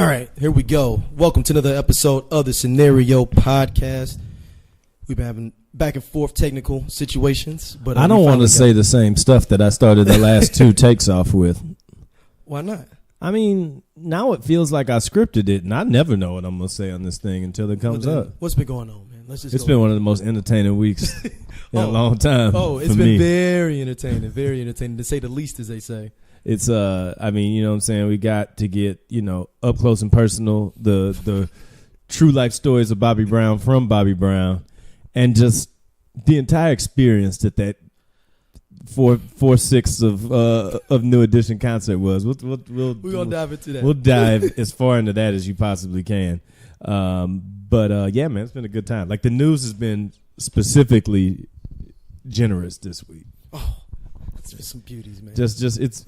All right, here we go. Welcome to another episode of the Scenario Podcast. We've been having back and forth technical situations, but I don't want to say the same stuff that I started the last two takes off with. Why not? I mean, now it feels like I scripted it, and I never know what I'm going to say on this thing until it comes up. What's been going on, man? It's been one of the most entertaining weeks in a long time. Oh, it's been very entertaining, to say the least, as they say. It's I mean, you know what I'm saying, we got to get, up close and personal, the true life stories of Bobby Brown from Bobby Brown, and just the entire experience that 4/6 of New Edition concert was. We're gonna dive into that. We'll dive as far into that as you possibly can. But yeah, man, it's been a good time. Like, the news has been specifically generous this week. Oh, it's been some beauties, man. It's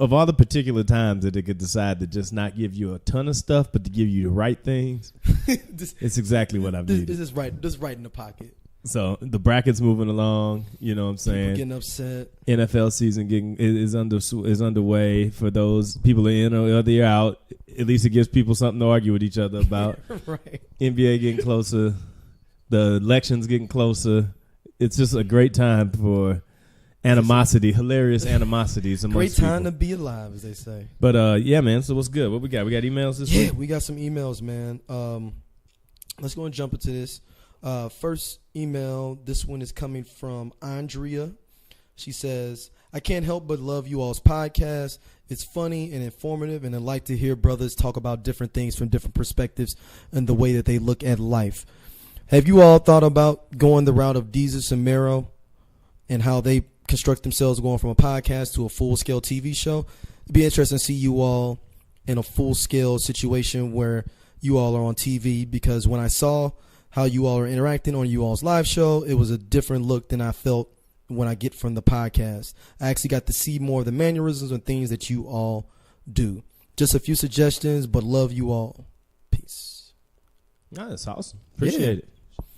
of all the particular times that it could decide to just not give you a ton of stuff, but to give you the right things. It's exactly what I've needed. This is right in the pocket. So the bracket's moving along. You know what I'm saying? People getting upset. NFL season is underway. For those people in or they're out, at least it gives people something to argue with each other about. Right. NBA getting closer. The elections getting closer. It's just a great time for animosity, hilarious animosities amongst great time people. to be alive, as they say. But yeah, man. So what's good? What we got? We got emails this week? Yeah, we got some emails, man. Let's go and jump into this. First email, this one is coming from Andrea. She says, I can't help but love you all's podcast. It's funny and informative, and I like to hear brothers talk about different things from different perspectives and the way that they look at life. Have you all thought about going the route of Deezus and Mero and how they construct themselves going from a podcast to a full-scale TV show? It'd be interesting to see you all in a full-scale situation where you all are on TV, because when I saw how you all are interacting on you all's live show, it was a different look than I felt when I get from the podcast. I actually got to see more of the mannerisms and things that you all do. Just a few suggestions, but love you all. Peace. Oh, that's awesome. Appreciate it.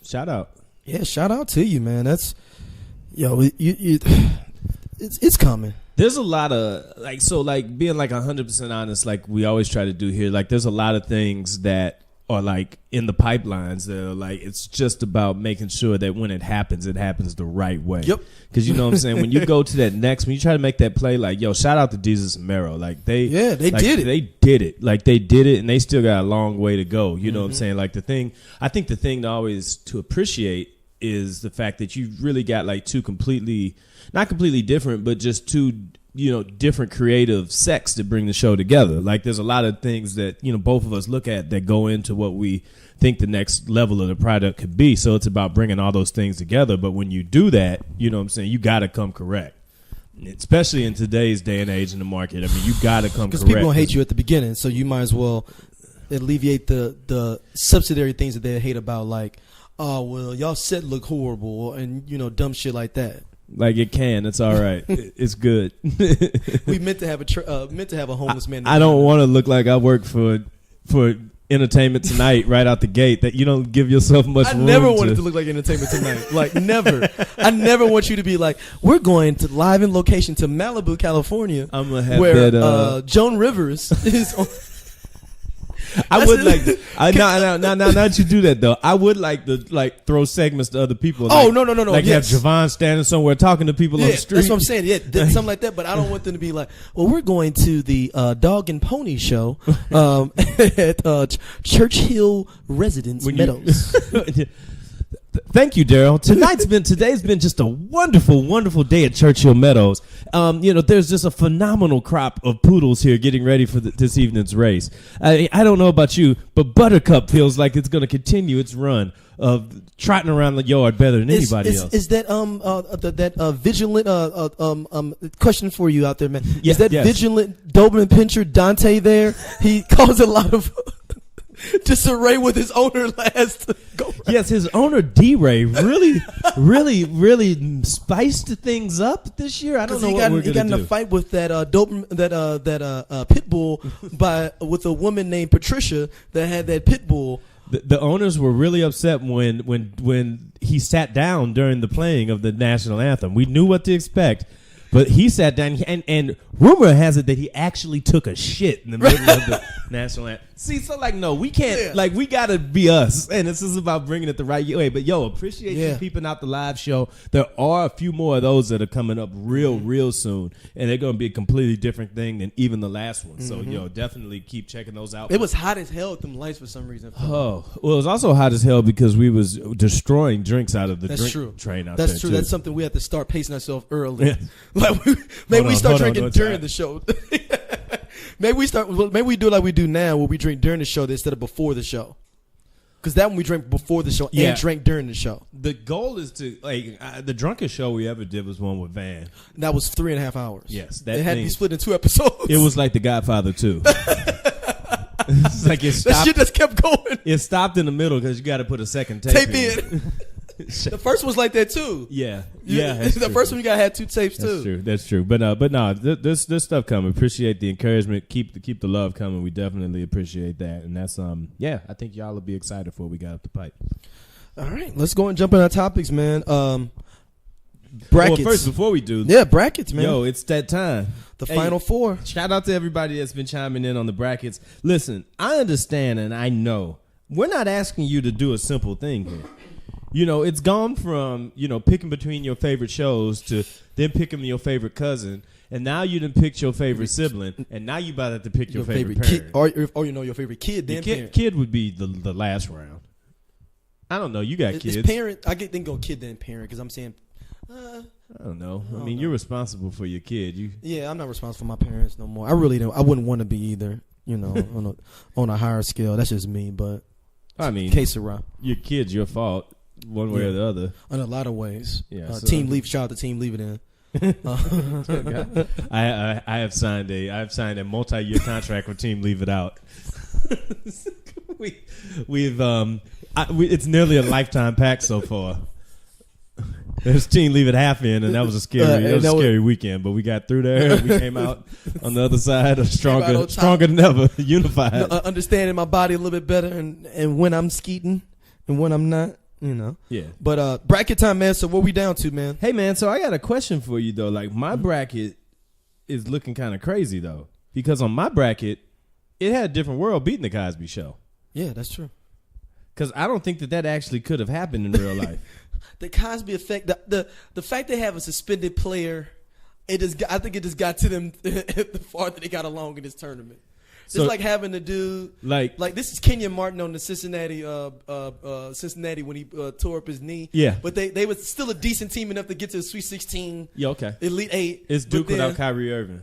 Shout out. Yeah, shout out to you, man. That's, it's coming. There's a lot of, being 100% honest, like we always try to do here, like there's a lot of things that are like in the pipelines that are like, it's just about making sure that when it happens the right way. Yep. Because you know what I'm saying, when you go to that next, when you try to make that play, like, yo, shout out to Deezus and Mero. Like they did it. They did it. Like they did it, and they still got a long way to go. You know what I'm saying? Like I think the thing to appreciate is the fact that you really got like two not completely different, but just two, different creative sects that bring the show together. Like there's a lot of things that, both of us look at that go into what we think the next level of the product could be. So it's about bringing all those things together. But when you do that, you know what I'm saying, you got to come correct. Especially in today's day and age in the market. I mean, you got to come correct. Because people going to hate you at the beginning, so you might as well alleviate the subsidiary things that they hate about, like, oh, well, y'all set look horrible, and, dumb shit like that. Like it can, it's all right. It's good. We meant to have a homeless man. I don't want to look like I work for Entertainment Tonight right out the gate. That you don't give yourself much room. I never wanted to look like Entertainment Tonight. Like never. I never want you to be like, we're going to live in location to Malibu, California. I'm gonna have where that. Joan Rivers is on. I would like now that you do that though, I would like to throw segments to other people. Oh, no. Like yes. have Javon standing somewhere talking to people on the street. That's what I'm saying. Yeah, something like that. But I don't want them to be like, well, we're going to the Dog and Pony show at Churchill Residence Meadows. Thank you, Daryl. Today's been just a wonderful, wonderful day at Churchill Meadows. There's just a phenomenal crop of poodles here getting ready for this evening's race. I don't know about you, but Buttercup feels like it's going to continue its run of trotting around the yard better than anybody else. Is that vigilant question for you out there, man? Yeah, is that vigilant Doberman Pinscher Dante there? He caused a lot of disarray with his owner last go. Yes, his owner D-Ray really spiced things up this year. I don't know what we're going to do. He got in a fight with that pit bull with a woman named Patricia that had that pit bull. The owners were really upset when he sat down during the playing of the national anthem. We knew what to expect. But he sat down, and rumor has it that he actually took a shit in the middle of the national anthem. See, so like, no, we can't. Like, we gotta be us, and this is about bringing it the right way. But yo, appreciate you peeping out the live show. There are a few more of those that are coming up real soon, and they're gonna be a completely different thing than even the last one. So yo, definitely keep checking those out. It was hot as hell at them lights for some reason. Oh, well, it was also hot as hell because we was destroying drinks out of the train out there. That's true. Too. That's something we have to start pacing ourselves early. Yeah. Like maybe we start drinking during the show. Maybe we do like we do now, where we drink during the show instead of before the show. Because that one we drink before the show and drink during the show. The goal is to the drunkest show we ever did was one with Van. That was 3.5 hours. Yes, it had to be split in 2 episodes. It was like The Godfather 2. It's like it stopped. That shit just kept going. It stopped in the middle because you got to put a second tape in. The first was like that too. Yeah. The first one you got had 2 tapes too. That's true. But no, there's stuff coming. Appreciate the encouragement. Keep the love coming. We definitely appreciate that. And that's I think y'all will be excited for what we got up the pipe. All right, let's go and jump in our topics, man. Brackets. Well, first, before we do, brackets, man. Yo, it's that time. The final 4. Shout out to everybody that's been chiming in on the brackets. Listen, I understand and I know we're not asking you to do a simple thing here. You know, it's gone from, picking between your favorite shows to then picking your favorite cousin. And now you done picked your favorite sibling. And now you about to pick your favorite parent. Kid, or your favorght kid, then parent. Kid would be the last round. I don't know. You got kids. It's parent. I get then go kid, then parent, because I'm saying... I don't know. I mean, you're responsible for your kid. Yeah, I'm not responsible for my parents no more. I really don't. I wouldn't want to be either, on a higher scale. That's just me, but... I mean... Kesera. Your kid's your fault. One way or the other, in a lot of ways. Yeah, Team Leave. Shout out to Team Leave It In. I have signed a multi-year contract with Team Leave It Out. It's nearly a lifetime pack so far. There's Team Leave It half in, and that was a scary weekend. But we got through there. We came out on the other side stronger than ever, unified. Understanding my body a little bit better, and when I'm skeeting and when I'm not. Yeah. But bracket time, man. So what we down to, man? Hey, man. So I got a question for you though. Like my bracket is looking kind of crazy though, because on my bracket, it had a different world beating the Cosby Show. Yeah, that's true. Because I don't think that actually could have happened in real life. The Cosby effect, the fact they have a suspended player, I think it just got to them the farther they got along in this tournament. So, it's like having to do like this is Kenyon Martin on the Cincinnati when he tore up his knee. Yeah, but they were still a decent team enough to get to the Sweet 16. Yeah, okay. Elite 8. It's Duke without Kyrie Irving.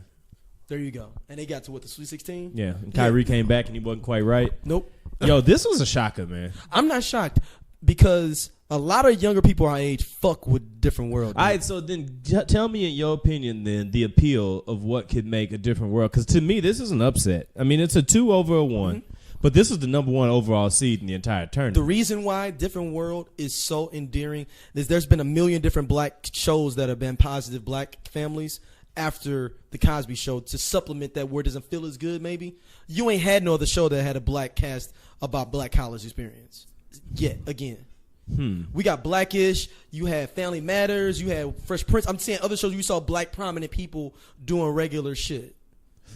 There you go. And they got to the Sweet 16. Yeah, and Kyrie came back and he wasn't quite right. Nope. Yo, this was a shocker, man. I'm not shocked because a lot of younger people our age fuck with different world. All right, so then tell me in your opinion then the appeal of what could make a different world. Because to me, this is an upset. I mean, it's a 2 over a 1. Mm-hmm. But this is the number 1 overall seed in the entire tournament. The reason why Different World is so endearing is there's been a million different black shows that have been positive black families after the Cosby Show to supplement that where it doesn't feel as good maybe. You ain't had no other show that had a black cast about black college experience yet again. We got Blackish. You had Family Matters. You had Fresh Prince. I'm saying other shows you saw black prominent people doing regular shit.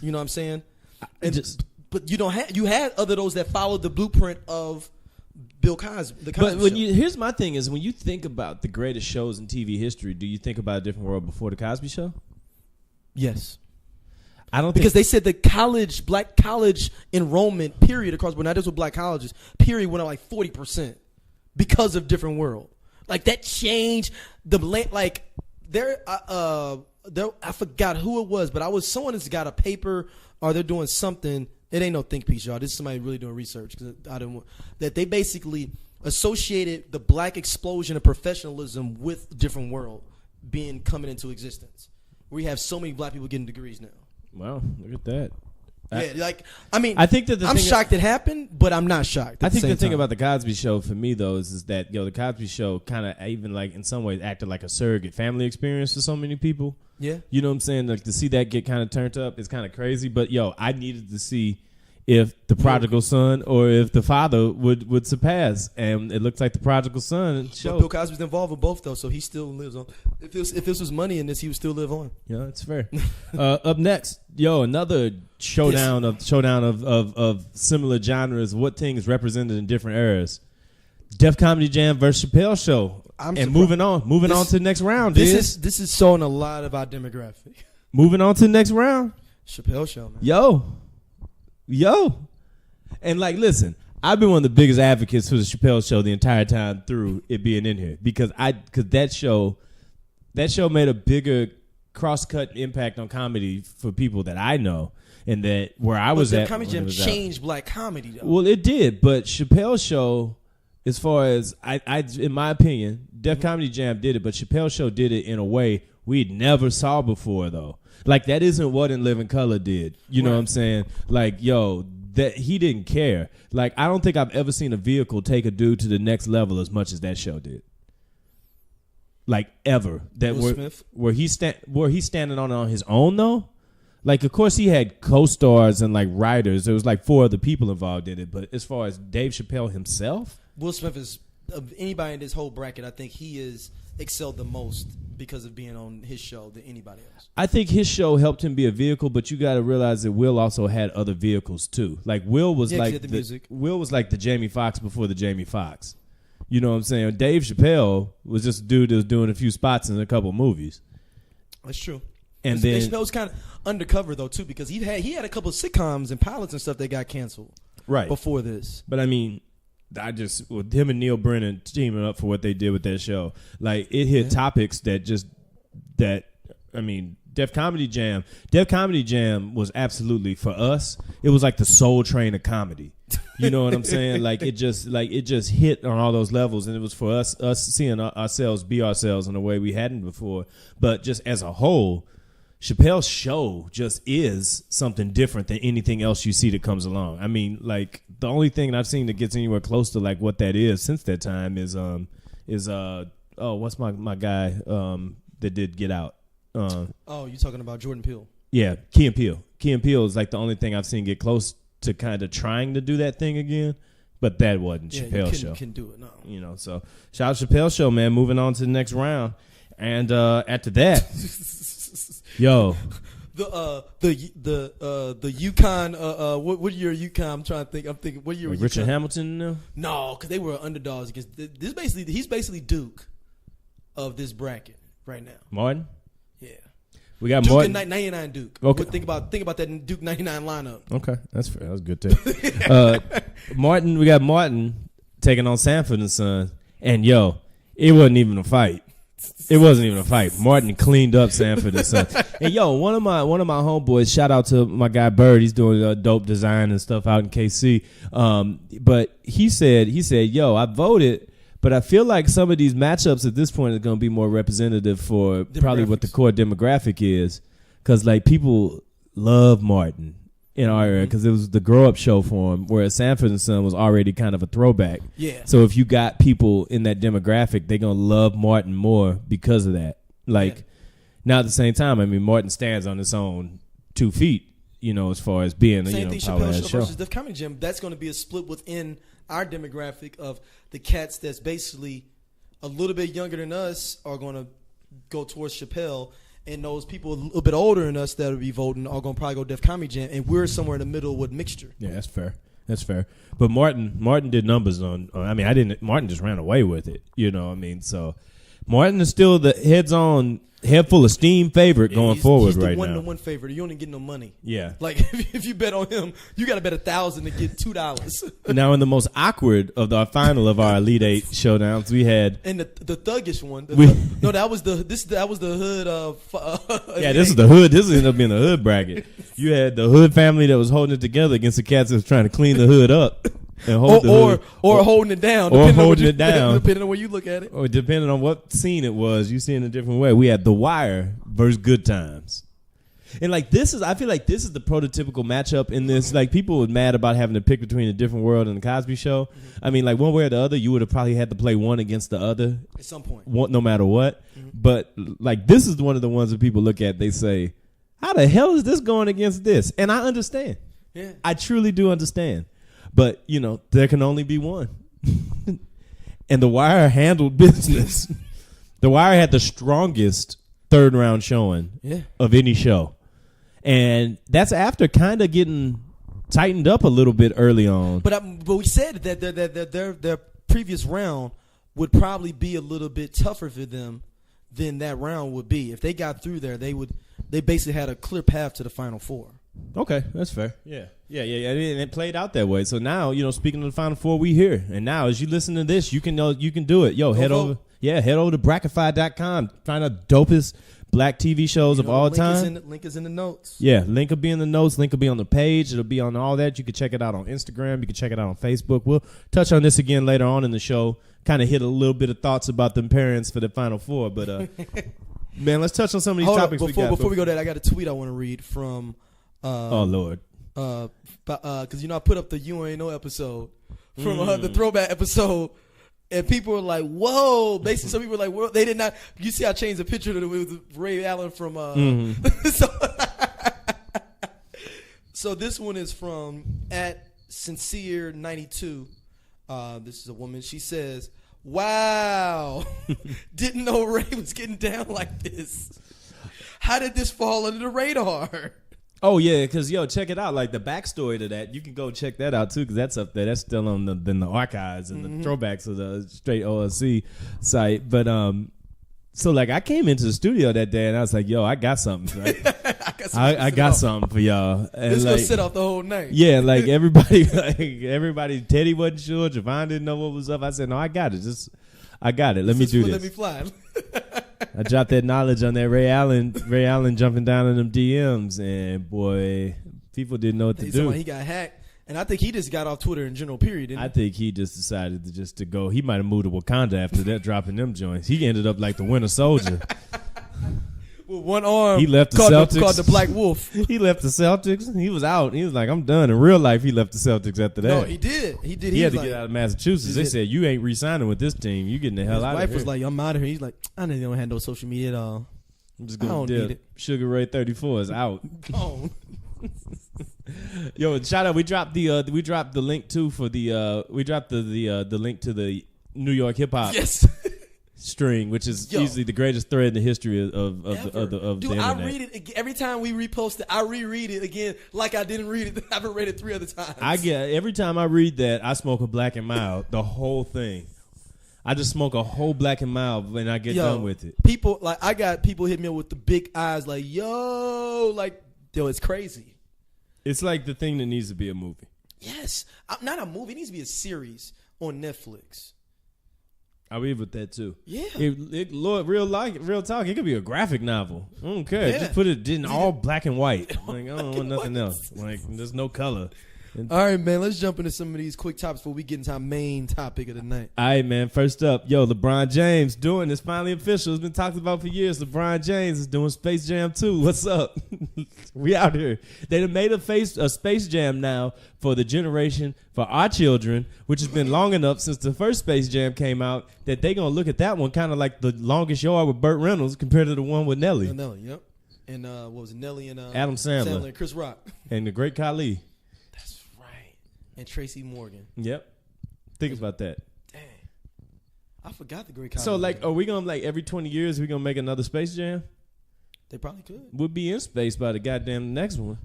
You know what I'm saying? But you had other those that followed the blueprint of Bill Cosby. The Cosby Show. Here's my thing is when you think about the greatest shows in TV history, do you think about A Different World before the Cosby Show? Yes. I don't because they said the black college enrollment period across, but not just with black colleges, period went up like 40%. Because of Different World, like that changed the like there. I forgot who it was, but someone has got a paper or they're doing something. It ain't no think piece, y'all. This is somebody really doing research because I didn't want that they basically associated the black explosion of professionalism with Different World coming into existence. We have so many black people getting degrees now. Wow, look at that. Yeah, I think that I'm shocked it happened, but I'm not shocked. I think the thing about the Cosby Show for me though is that the Cosby Show kind of even like in some ways acted like a surrogate family experience for so many people. Yeah, you know what I'm saying? Like to see that get kind of turned up is kind of crazy. But I needed to see if the prodigal son or if the father would surpass, and it looks like the prodigal son showed. But Bill Cosby's involved with both though, so he still lives on. If this was money in this, he would still live on. Yeah, it's fair. Up next, another showdown of similar genres. What things represented in different eras? Def Comedy Jam versus Chappelle Show. Moving on to the next round. This is showing a lot of our demographic. Moving on to the next round. Chappelle Show, man. Yo. And like, listen, I've been one of the biggest advocates for the Chappelle Show the entire time through it being in here because that show made a bigger cross-cut impact on comedy for people that I know, and that where I was at. Comedy Jam changed black comedy, though. Well, it did, but Chappelle Show, as far as I in my opinion, Def Comedy Jam did it, but Chappelle Show did it in a way we never saw before, though. Like, that isn't what In Living Color did. You know what I'm saying? Like, that he didn't care. Like, I don't think I've ever seen a vehicle take a dude to the next level as much as that show did. Like, ever. That Will Smith? Where he's standing on his own, though. Like, of course, he had co-stars and, like, writers. There was, like, 4 other people involved in it. But as far as Dave Chappelle himself? Will Smith is, of anybody in this whole bracket, I think he is excelled the most because of being on his show than anybody else. I think his show helped him be a vehicle, but you got to realize that Will also had other vehicles too. Like Will was like the Jamie Foxx before the Jamie Foxx. You know what I'm saying? Dave Chappelle was just a dude that was doing a few spots in a couple movies. That's true. And then Chappelle's kind of undercover though too, because he had a couple of sitcoms and pilots and stuff that got canceled before this. But I mean, with him and Neil Brennan teaming up for what they did with that show, like it hit topics Def Comedy Jam was absolutely, for us, it was like the Soul Train of comedy. You know what I'm saying? Like it just hit on all those levels, and it was for us seeing ourselves be ourselves in a way we hadn't before. But just as a whole, Chappelle's show just is something different than anything else you see that comes along. I mean, like the only thing I've seen that gets anywhere close to like what that is since that time is what's my guy that did Get Out? You talking about Jordan Peele? Yeah, Key and Peele. Key and Peele is like the only thing I've seen get close to kind of trying to do that thing again. But that wasn't Chappelle's show. Couldn't do it, no. You know, so shout out Chappelle's show, man. Moving on to the next round, and after that. Yo, the Yukon. What year Yukon? I'm trying to think. I'm thinking what year. Like Richard Hamilton? No, because they were underdogs against. He's basically Duke of this bracket right now. Martin. Yeah, we got Duke Martin. 99 Duke. Okay, think about that Duke 99 lineup. Okay, that's fair. That was good too. Martin. We got Martin taking on Sanford and Son, and it wasn't even a fight. It wasn't even a fight. Martin cleaned up Sanford and Son. And one of my homeboys, shout out to my guy Bird. He's doing dope design and stuff out in KC. But he said, I voted, but I feel like some of these matchups at this point are going to be more representative for probably what the core demographic is, because like people love Martin in our area because it was the grow up show for him, whereas Sanford and Son was already kind of a throwback. Yeah. So if you got people in that demographic, they're gonna love Martin more because of that. Like, now at the same time, I mean, Martin stands on its own 2 feet, as far as being a Chappelle show versus Def Comedy Jam. That's going to be a split within our demographic of the cats that's basically a little bit younger than us are going to go towards Chappelle. And those people a little bit older than us that will be voting are going to probably go Def Comedy Jam, and we're somewhere in the middle with mixture. Yeah, that's fair. But Martin did numbers on. Martin just ran away with it. So Martin is still the head full of steam favorite going forward he's the right now. He's the one favorite. You don't get no money. Yeah. Like if you bet on him, you got to bet $1,000 to get $2. Now in the most awkward of our final of our Elite Eight showdowns, we had and the thuggish one. That was the hood. This is the hood. This ended up being the hood bracket. You had the hood family that was holding it together against the cats that was trying to clean the hood up. And holding it down. Depending on where you look at it. Or depending on what scene it was, you see it in a different way. We had The Wire versus Good Times. And I feel like this is the prototypical matchup in this. Like, people were mad about having to pick between A Different World and The Cosby Show. Mm-hmm. I mean, like, one way or the other, you would have probably had to play one against the other. At some point. No matter what. Mm-hmm. But, like, this is one of the ones that people look at, they say, how the hell is this going against this? And I understand. Yeah. I truly do understand. But, there can only be one. And The Wire handled business. The Wire had the strongest third round showing of any show. And that's after kind of getting tightened up a little bit early on. But we said that their previous round would probably be a little bit tougher for them than that round would be. If they got through there, they basically had a clear path to the Final Four. Okay, that's fair. Yeah. And it played out that way. So now, speaking of the Final Four, we here. And now, as you listen to this, you can do it. Head over to brackify.com. Find out dopest black TV shows of all time. Link is in the notes. Yeah, link will be in the notes. Link will be on the page. It'll be on all that. You can check it out on Instagram. You can check it out on Facebook. We'll touch on this again later on in the show. Kind of hit a little bit of thoughts about them parents for the Final Four. But, man, let's touch on some of these topics before we go there, I got a tweet I want to read from... oh, Lord. Because, I put up the You Ain't Know episode from the throwback episode. And people were like, whoa. Basically, some people were like, well, they did not. You see, I changed the picture to with Ray Allen from. So this one is from @sincere92. This is a woman. She says, wow. Didn't know Ray was getting down like this. How did this fall under the radar? Oh, yeah, because, check it out. Like, the backstory to that, you can go check that out, too, because that's up there. That's still on the archives and the throwbacks of the straight OLC site. But, so, like, I came into the studio that day, and I was like, I got something, right? I got something for y'all. And this going to sit off the whole night. Yeah, like, everybody, Teddy wasn't sure. Javon didn't know what was up. I said, no, I got it. I got it. Let me do this. Let me fly. I dropped that knowledge on that Ray Allen jumping down in them DMs, and boy, people didn't know what to do. He got hacked, and I think he just got off Twitter in general. Period. I think he just decided to go. He might have moved to Wakanda after that, dropping them joints. He ended up like the Winter Soldier. With one arm, he left the Celtics. Called the Black Wolf. He left the Celtics. He was out. He was like, I'm done. In real life, he left the Celtics after that. No, he did. He had to get out of Massachusetts. They said, you ain't re-signing with this team. You getting the hell out of here. His wife was like, I'm out of here. He's like, I don't have no social media at all. I'm just going to dip. Sugar Ray 34 is out. Yo, shout out. We dropped the link too for the link to the New York hip hop. Yes. String, which is easily the greatest thread in the history of the internet. I read it every time we repost it. I reread it again like I didn't read it. I haven't read it 3 other times. Every time I read that, I smoke a Black and Mild, the whole thing. I just smoke a whole Black and Mild when I get done with it. People I got people hit me up with the big eyes like, it's crazy. It's like the thing that needs to be a movie. Yes, not a movie. It needs to be a series on Netflix. I read with that too. Yeah. Lord, real talk. It could be a graphic novel. I don't care. Just put it in all black and white. Like, I don't want nothing else. Like, there's no color. All right, man. Let's jump into some of these quick topics before we get into our main topic of the night. All right, man. First up, LeBron James doing it's finally official. It's been talked about for years. LeBron James is doing Space Jam 2. What's up? We out here. They done made a Space Jam now for the generation, for our children, which has been long enough since the first Space Jam came out that they going to look at that one kind of like the longest yard with Burt Reynolds compared to the one with Nelly. Nelly, yep. And what was it? Nelly and Adam Sandler and Chris Rock. And the great Khali. That's right. And Tracy Morgan. Yep. Think about that. Dang. I forgot the great Khali. So, like, are we going to, every 20 years, we going to make another Space Jam? They probably could. We'll be in space by the goddamn next one.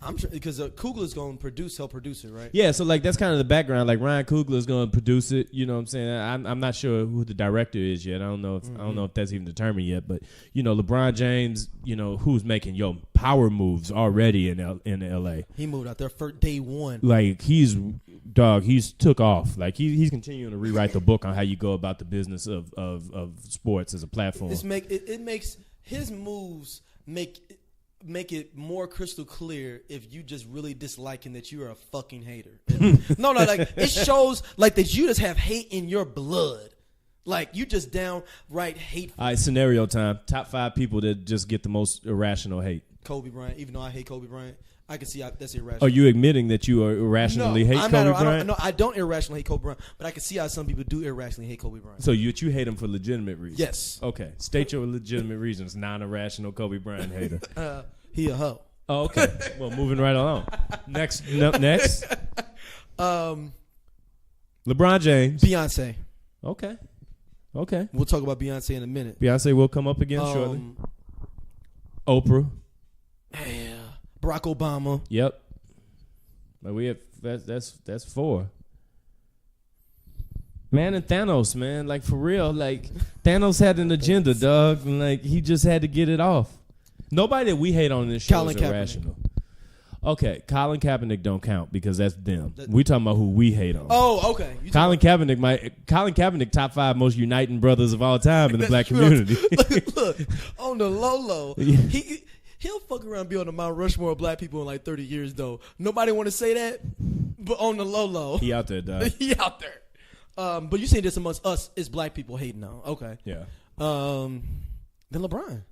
I'm sure because Cogler's going to help produce it, right? Yeah, so that's kind of the background. Like Ryan Coogler's going to produce it. You know what I'm saying? I'm not sure who the director is yet. I don't know if that's even determined yet. But LeBron James, who's making power moves already in LA. He moved out there for day one. Like he's took off. Like he's continuing to rewrite the book on how you go about the business of sports as a platform. It makes his moves make it more crystal clear if you just really disliking that you are a fucking hater. No, like it shows like that you just have hate in your blood. Like you just downright hateful. All right, scenario time. Top 5 people that just get the most irrational hate. Kobe Bryant. Even though I hate Kobe Bryant, I can see that's irrational. Are you admitting that you are irrationally hate Kobe Bryant? No, I don't irrationally hate Kobe Bryant, but I can see how some people do irrationally hate Kobe Bryant. So you hate him for legitimate reasons? Yes. Okay. State your legitimate reasons. Non-irrational Kobe Bryant hater. He a hoe. Oh, okay. Well, moving right along. Next. LeBron James. Beyonce. Okay. We'll talk about Beyonce in a minute. Beyonce will come up again shortly. Oprah. Yeah. Barack Obama. Yep. But we have that's 4. Man, and Thanos, man, like for real, like Thanos had an agenda, dog, and like he just had to get it off. Nobody that we hate on this show is irrational. Okay, Colin Kaepernick don't count because that's them. We talking about who we hate on. Oh, okay. Colin Kaepernick, top 5 most uniting brothers of all time in the black community. Look, on the low, he'll fuck around and be on the Mount Rushmore of black people in like 30 years though. Nobody want to say that, but on the low, he out there, dog. He out there. But you saying this amongst us is black people hating now. Okay. Yeah. Then LeBron.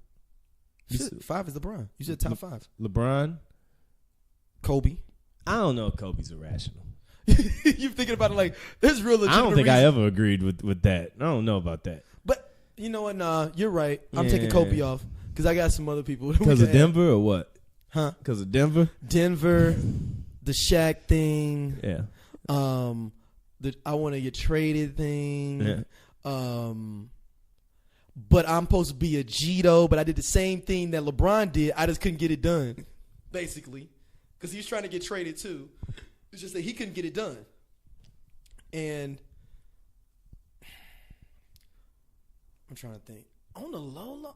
5 is LeBron. You said top 5. LeBron. Kobe. I don't know if Kobe's irrational. You're thinking about it like there's real legitimate I don't think reason. I ever agreed with that. I don't know about that. But you know what? Nah, you're right. I'm taking Kobe off because I got some other people. Because of Denver or what? Huh? Because of Denver? Denver, the Shaq thing. Yeah. The I want to get traded thing. Yeah. But I'm supposed to be a Gito, but I did the same thing that LeBron did. I just couldn't get it done, basically, because he's trying to get traded too. It's just that he couldn't get it done. And I'm trying to think. On the low,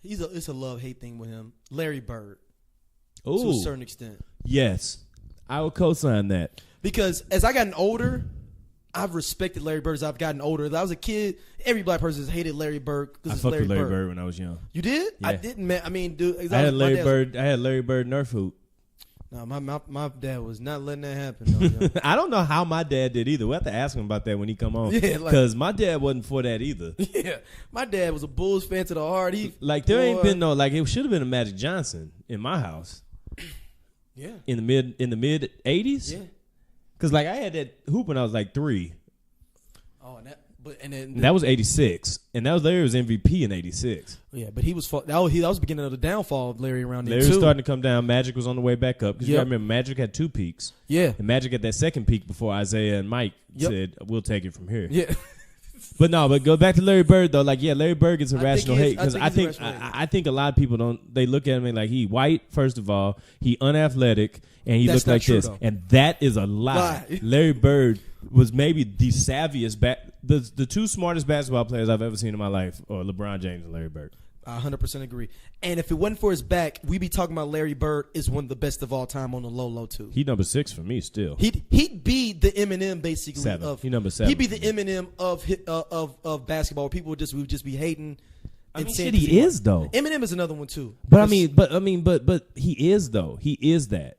it's a love-hate thing with him. Larry Bird, to a certain extent. Yes, I would co-sign that. Because as I gotten older, I've respected Larry Bird as I've gotten older. As I was a kid, every black person has hated Larry Bird because it's Larry Bird. I fucked with Larry Bird when I was young. You did? Yeah. I didn't, man. I mean, dude. I had Larry Bird Nerf hoop. No, my dad was not letting that happen. I don't know how my dad did either. We have to ask him about that when he come on. Yeah, because my dad wasn't for that either. Yeah, my dad was a Bulls fan to the heart. There ain't been no it should have been a Magic Johnson in my house. Yeah, in the mid '80s. Yeah, because I had that hoop when I was 3. Oh, and that was '86, and Larry was MVP in '86. Yeah, but that was the beginning of the downfall of Larry around there. Larry was starting to come down. Magic was on the way back up because you gotta remember Magic had 2 peaks. Yeah, and Magic had that second peak before Isaiah and Mike said, "We'll take it from here." Yeah. But go back to Larry Bird though. Larry Bird gets irrational hate because I think a lot of people don't. They look at him like he white. First of all, he unathletic and he looked like this, and that is a lie. Larry Bird was maybe the savviest the 2 smartest basketball players I've ever seen in my life are LeBron James and Larry Bird. I 100% agree. And if it wasn't for his back, we'd be talking about Larry Bird is one of the best of all time on the low too. He number 6 for me still. He'd be the Eminem basically. 7. He number 7. He'd be the Eminem of basketball. People would just be hating. I mean, shit, he is though. Eminem is another one too. But he is though. He is that.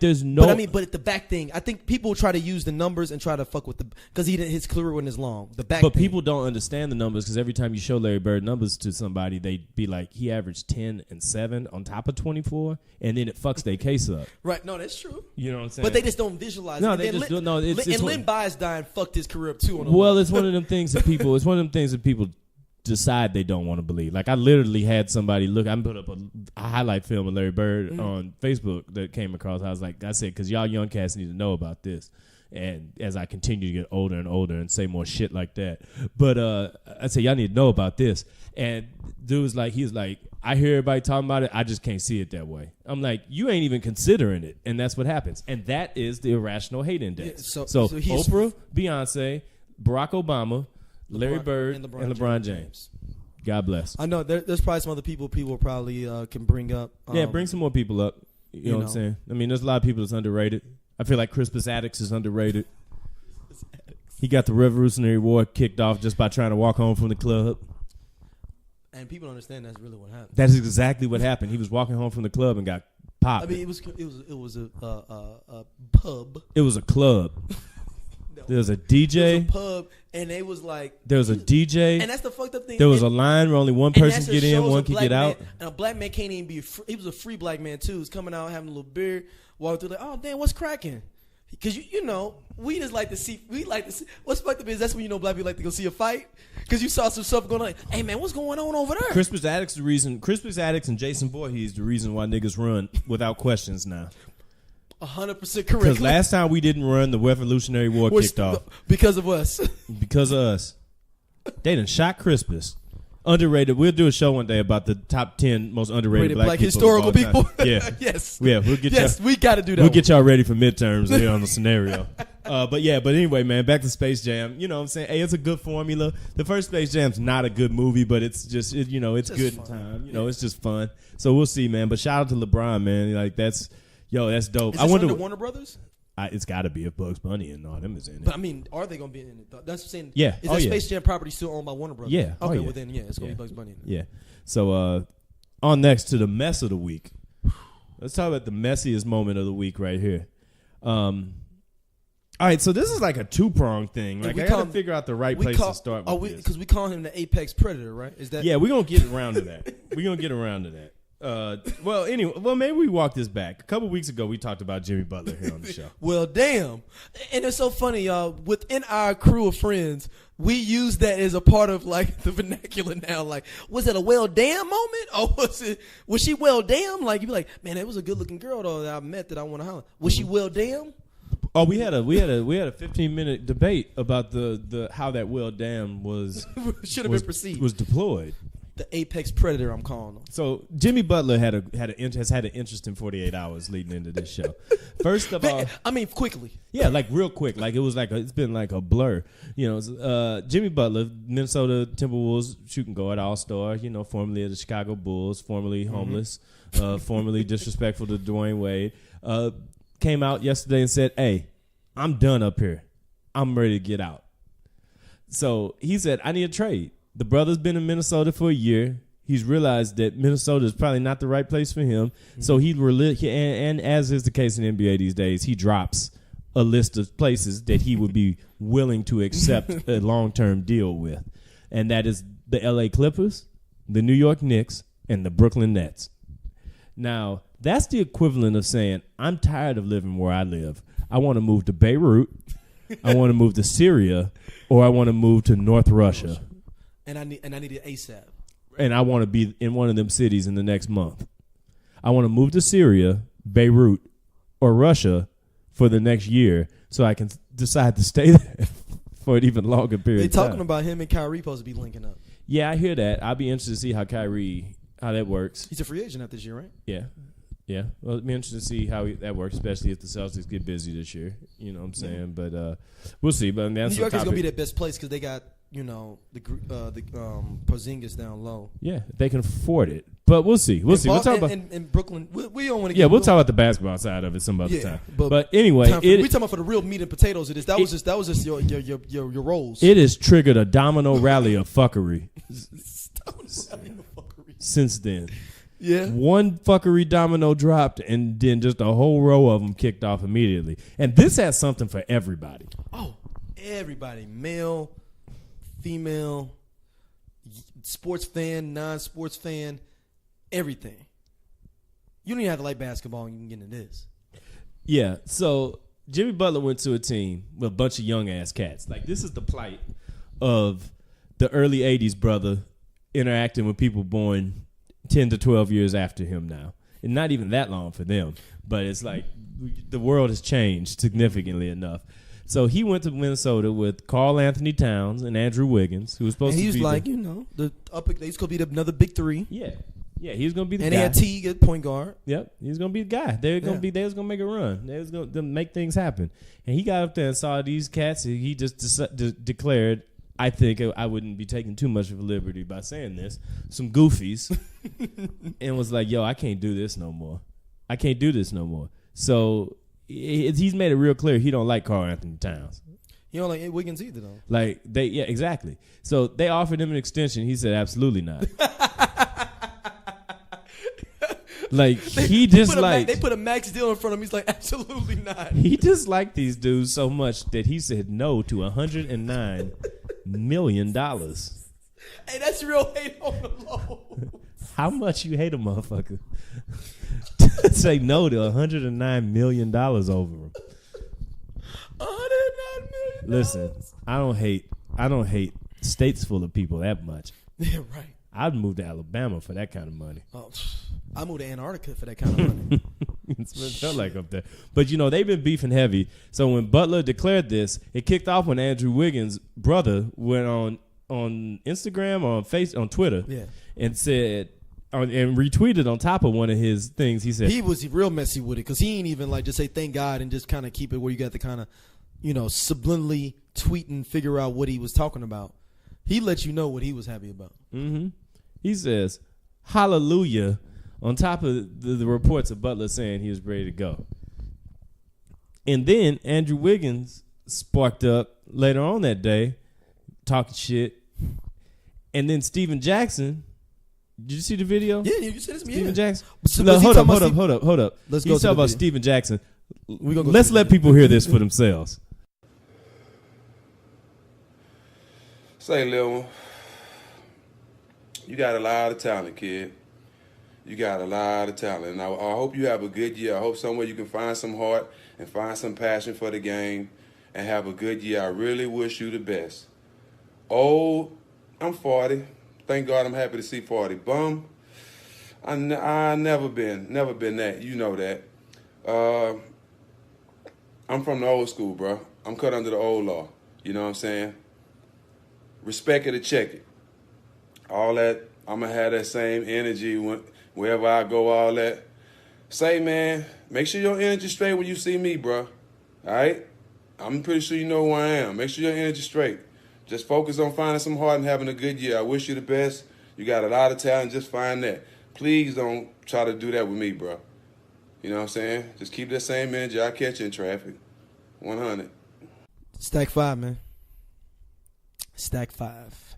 There's no. But at the back thing, I think people try to use the numbers and try to fuck with because his career wasn't as long. The back. But thing. People don't understand the numbers because every time you show Larry Bird numbers to somebody, they'd be like, he averaged 10 and 7 on top of 24, and then it fucks their case up. Right? No, that's true. You know what I'm saying? But they just don't visualize. No, it. they just don't. No, and Lynn Biasdine fucked his career up too. It's one of them things that people. It's one of them things that people decide they don't want to believe. I literally had somebody look. I put up a highlight film of Larry Bird on Facebook that came across. I said, because y'all young cats need to know about this. And as I continue to get older and older and say more shit like that, but I said y'all need to know about this. And dude was he's like, I hear everybody talking about it. I just can't see it that way. I'm like, you ain't even considering it, and that's what happens. And that is the irrational hate index. Yeah, so Oprah, Beyonce, Barack Obama, Larry Bird, and LeBron James. God bless. I know there's probably some other people probably can bring up. Bring some more people up. You know what I'm saying? I mean, there's a lot of people that's underrated. I feel like Crispus Attucks is underrated. He got the Revolutionary War kicked off just by trying to walk home from the club. And people don't understand that's really what happened. That is exactly what happened. He was walking home from the club and got popped. I mean, it was a pub. It was a club. There was a DJ. There was a pub, and they was like... There was a DJ. And that's the fucked up thing. There was a line where only one person could get in, one could get out. And a black man can't even be... He was a free black man, too. He was coming out, having a little beer, walking through oh, damn, what's cracking? because you know we just like to see. What's fucked up is that's when you know black people like to go see a fight because you saw some stuff going on. Hey man, what's going on over there? Crispus Attucks and Jason Voorhees the reason why niggas run without questions now. 100% correct. Because last time we didn't run, the Revolutionary War kicked off because of us. Because of us. They done shot Crispus. Underrated. We'll do a show one day about the top 10 most underrated black people historical people. Yeah. Yes. Yeah, we'll get we got to do that. We'll get y'all ready for midterms here on the scenario. But anyway, man, back to Space Jam. You know what I'm saying? Hey, it's a good formula. The first Space Jam's not a good movie, but it's just, it's just good in time. You know, it's just fun. So we'll see, man. But shout out to LeBron, man. Like, that's dope. Is this under Warner Brothers? It's got to be if Bugs Bunny and all them is in it. But I mean, are they going to be in it? That's what I'm saying. Yeah. Is that Space Jam property still owned by Warner Brothers? Yeah. Okay, well then, it's going to be Bugs Bunny in it. Yeah. So on next to the mess of the week. Let's talk about the messiest moment of the week right here. All right, so this is like a two-pronged thing. Like I got to figure out the right place to start with this. Because we call him the apex predator, right? Is that? Yeah, we're going to get around to that. Maybe we walk this back. A couple weeks ago, we talked about Jimmy Butler here on the show. Well, damn. And it's so funny, y'all. Within our crew of friends, we use that as a part of, like, the vernacular now. Like, was it a well damn moment? Or was she well damn? Like, you'd be like, man, it was a good-looking girl, though, that I met that I want to holler. Was she well damn? Oh, we had a 15-minute debate about the how that well damn was should have been perceived. Was deployed. The apex predator, I'm calling him. So Jimmy Butler has had an interesting 48 hours leading into this show. First of all, I mean, quickly. Yeah, like real quick. Like it's been like a blur. You know, Jimmy Butler, Minnesota Timberwolves shooting guard, all-star. You know, formerly of the Chicago Bulls, formerly homeless, formerly disrespectful to Dwayne Wade. Came out yesterday and said, "Hey, I'm done up here. I'm ready to get out." So he said, "I need a trade." The brother's been in Minnesota for a year. He's realized that Minnesota is probably not the right place for him. Mm-hmm. So and as is the case in the NBA these days, he drops a list of places that he would be willing to accept a long-term deal with. And that is the LA Clippers, the New York Knicks, and the Brooklyn Nets. Now, that's the equivalent of saying, I'm tired of living where I live. I want to move to Beirut, I want to move to Syria, or I want to move to North Russia. And I need it ASAP. And I want to be in one of them cities in the next month. I want to move to Syria, Beirut, or Russia for the next year so I can decide to stay there for an even longer period of time. They're talking about him and Kyrie supposed to be linking up. Yeah, I hear that. I'll be interested to see how that works. He's a free agent after this year, right? Yeah. Yeah. Well, it'll be interesting to see how that works, especially if the Celtics get busy this year. You know what I'm saying? But we'll see. But New York is going to be their best place because they got, you know, the Porzingis down low. Yeah, they can afford it. But we'll see. We'll talk about in Brooklyn. We don't want to. Yeah, we'll talk about the basketball side of it some other time. But anyway, we're talking about for the real meat and potatoes of this. That was just your roles. It has triggered a domino rally of fuckery since then. Yeah, one fuckery domino dropped, and then just a whole row of them kicked off immediately. And this has something for everybody. Oh, everybody, male, female, sports fan, non-sports fan, everything. You don't even have to like basketball and you can get into this. Yeah, so Jimmy Butler went to a team with a bunch of young-ass cats. Like, this is the plight of the early 80s brother interacting with people born 10 to 12 years after him now. And not even that long for them. But it's like the world has changed significantly enough. So he went to Minnesota with Karl Anthony Towns and Andrew Wiggins, who was supposed to be. He's like, he's going to be another big three. Yeah. Yeah, he's going to be the guy. And they had Teague at point guard. Yep, he's going to be the guy. They was going to make a run. They was going to make things happen. And he got up there and saw these cats. He just declared, I think I wouldn't be taking too much of a liberty by saying this, some goofies, and was like, yo, I can't do this no more. So he's made it real clear he don't like Karl Anthony Towns. He don't like Wiggins either, though. Like, exactly. So they offered him an extension. He said, absolutely not. Like, they put a max deal in front of him. He's like, absolutely not. He disliked these dudes so much that he said no to $109 million. Hey, that's real hate on the low. How much you hate a motherfucker? Say no to $109 million over him. Listen, I don't hate states full of people that much. Yeah, right. I'd move to Alabama for that kind of money. Oh, I moved to Antarctica for that kind of money. It's what it felt like up there. But, they've been beefing heavy. So when Butler declared this, it kicked off when Andrew Wiggins' brother went on Instagram or on Twitter and said and retweeted on top of one of his things. He said he was real messy with it because he ain't even just say thank God and just kind of keep it where you got to kind of, subliminally tweet and figure out what he was talking about. He let you know what he was happy about. Mm-hmm. He says, hallelujah, on top of the reports of Butler saying he was ready to go. And then Andrew Wiggins sparked up later on that day, talking shit. And then Steven Jackson, did you see the video? Yeah, you said it's me. Steven Jackson? No, hold up. Let's go talk about Steven Jackson. Let's let people hear this for themselves. Say, Lil one, you got a lot of talent, kid. You got a lot of talent. And I hope you have a good year. I hope somewhere you can find some heart and find some passion for the game and have a good year. I really wish you the best. Oh, I'm 40. Thank God I'm happy to see 40. Bum, I never been that. You know that. I'm from the old school, bro. I'm cut under the old law. You know what I'm saying? Respect it or check it. All that, I'm going to have that same energy wherever I go, all that. Say, man, make sure your energy straight when you see me, bro. All right? I'm pretty sure you know who I am. Make sure your energy straight. Just focus on finding some heart and having a good year. I wish you the best. You got a lot of talent. Just find that. Please don't try to do that with me, bro. You know what I'm saying? Just keep that same energy. I'll catch you in traffic. 100. Stack 5, man. Stack 5.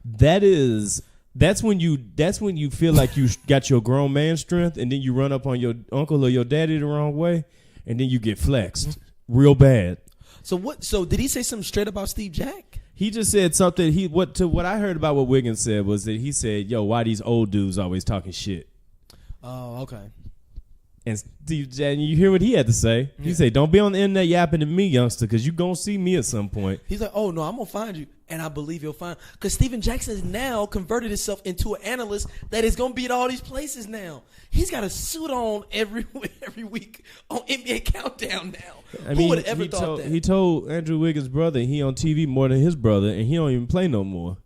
That's when you feel like you got your grown man strength, and then you run up on your uncle or your daddy the wrong way, and then you get flexed real bad. So did he say something straight about Steve Jack? He just said something. What I heard about what Wiggins said was that he said, "Yo, why these old dudes always talking shit?" Oh, okay. And you hear what he had to say. He said, "Don't be on the internet yapping to me, youngster, because you gonna see me at some point." He's like, "Oh no, I'm gonna find you." And I believe you'll find, because Steven Jackson has now converted himself into an analyst that is going to be at all these places now. He's got a suit on every week on NBA Countdown now. Who would have ever thought that? He told Andrew Wiggins' brother he on TV more than his brother, and he don't even play no more.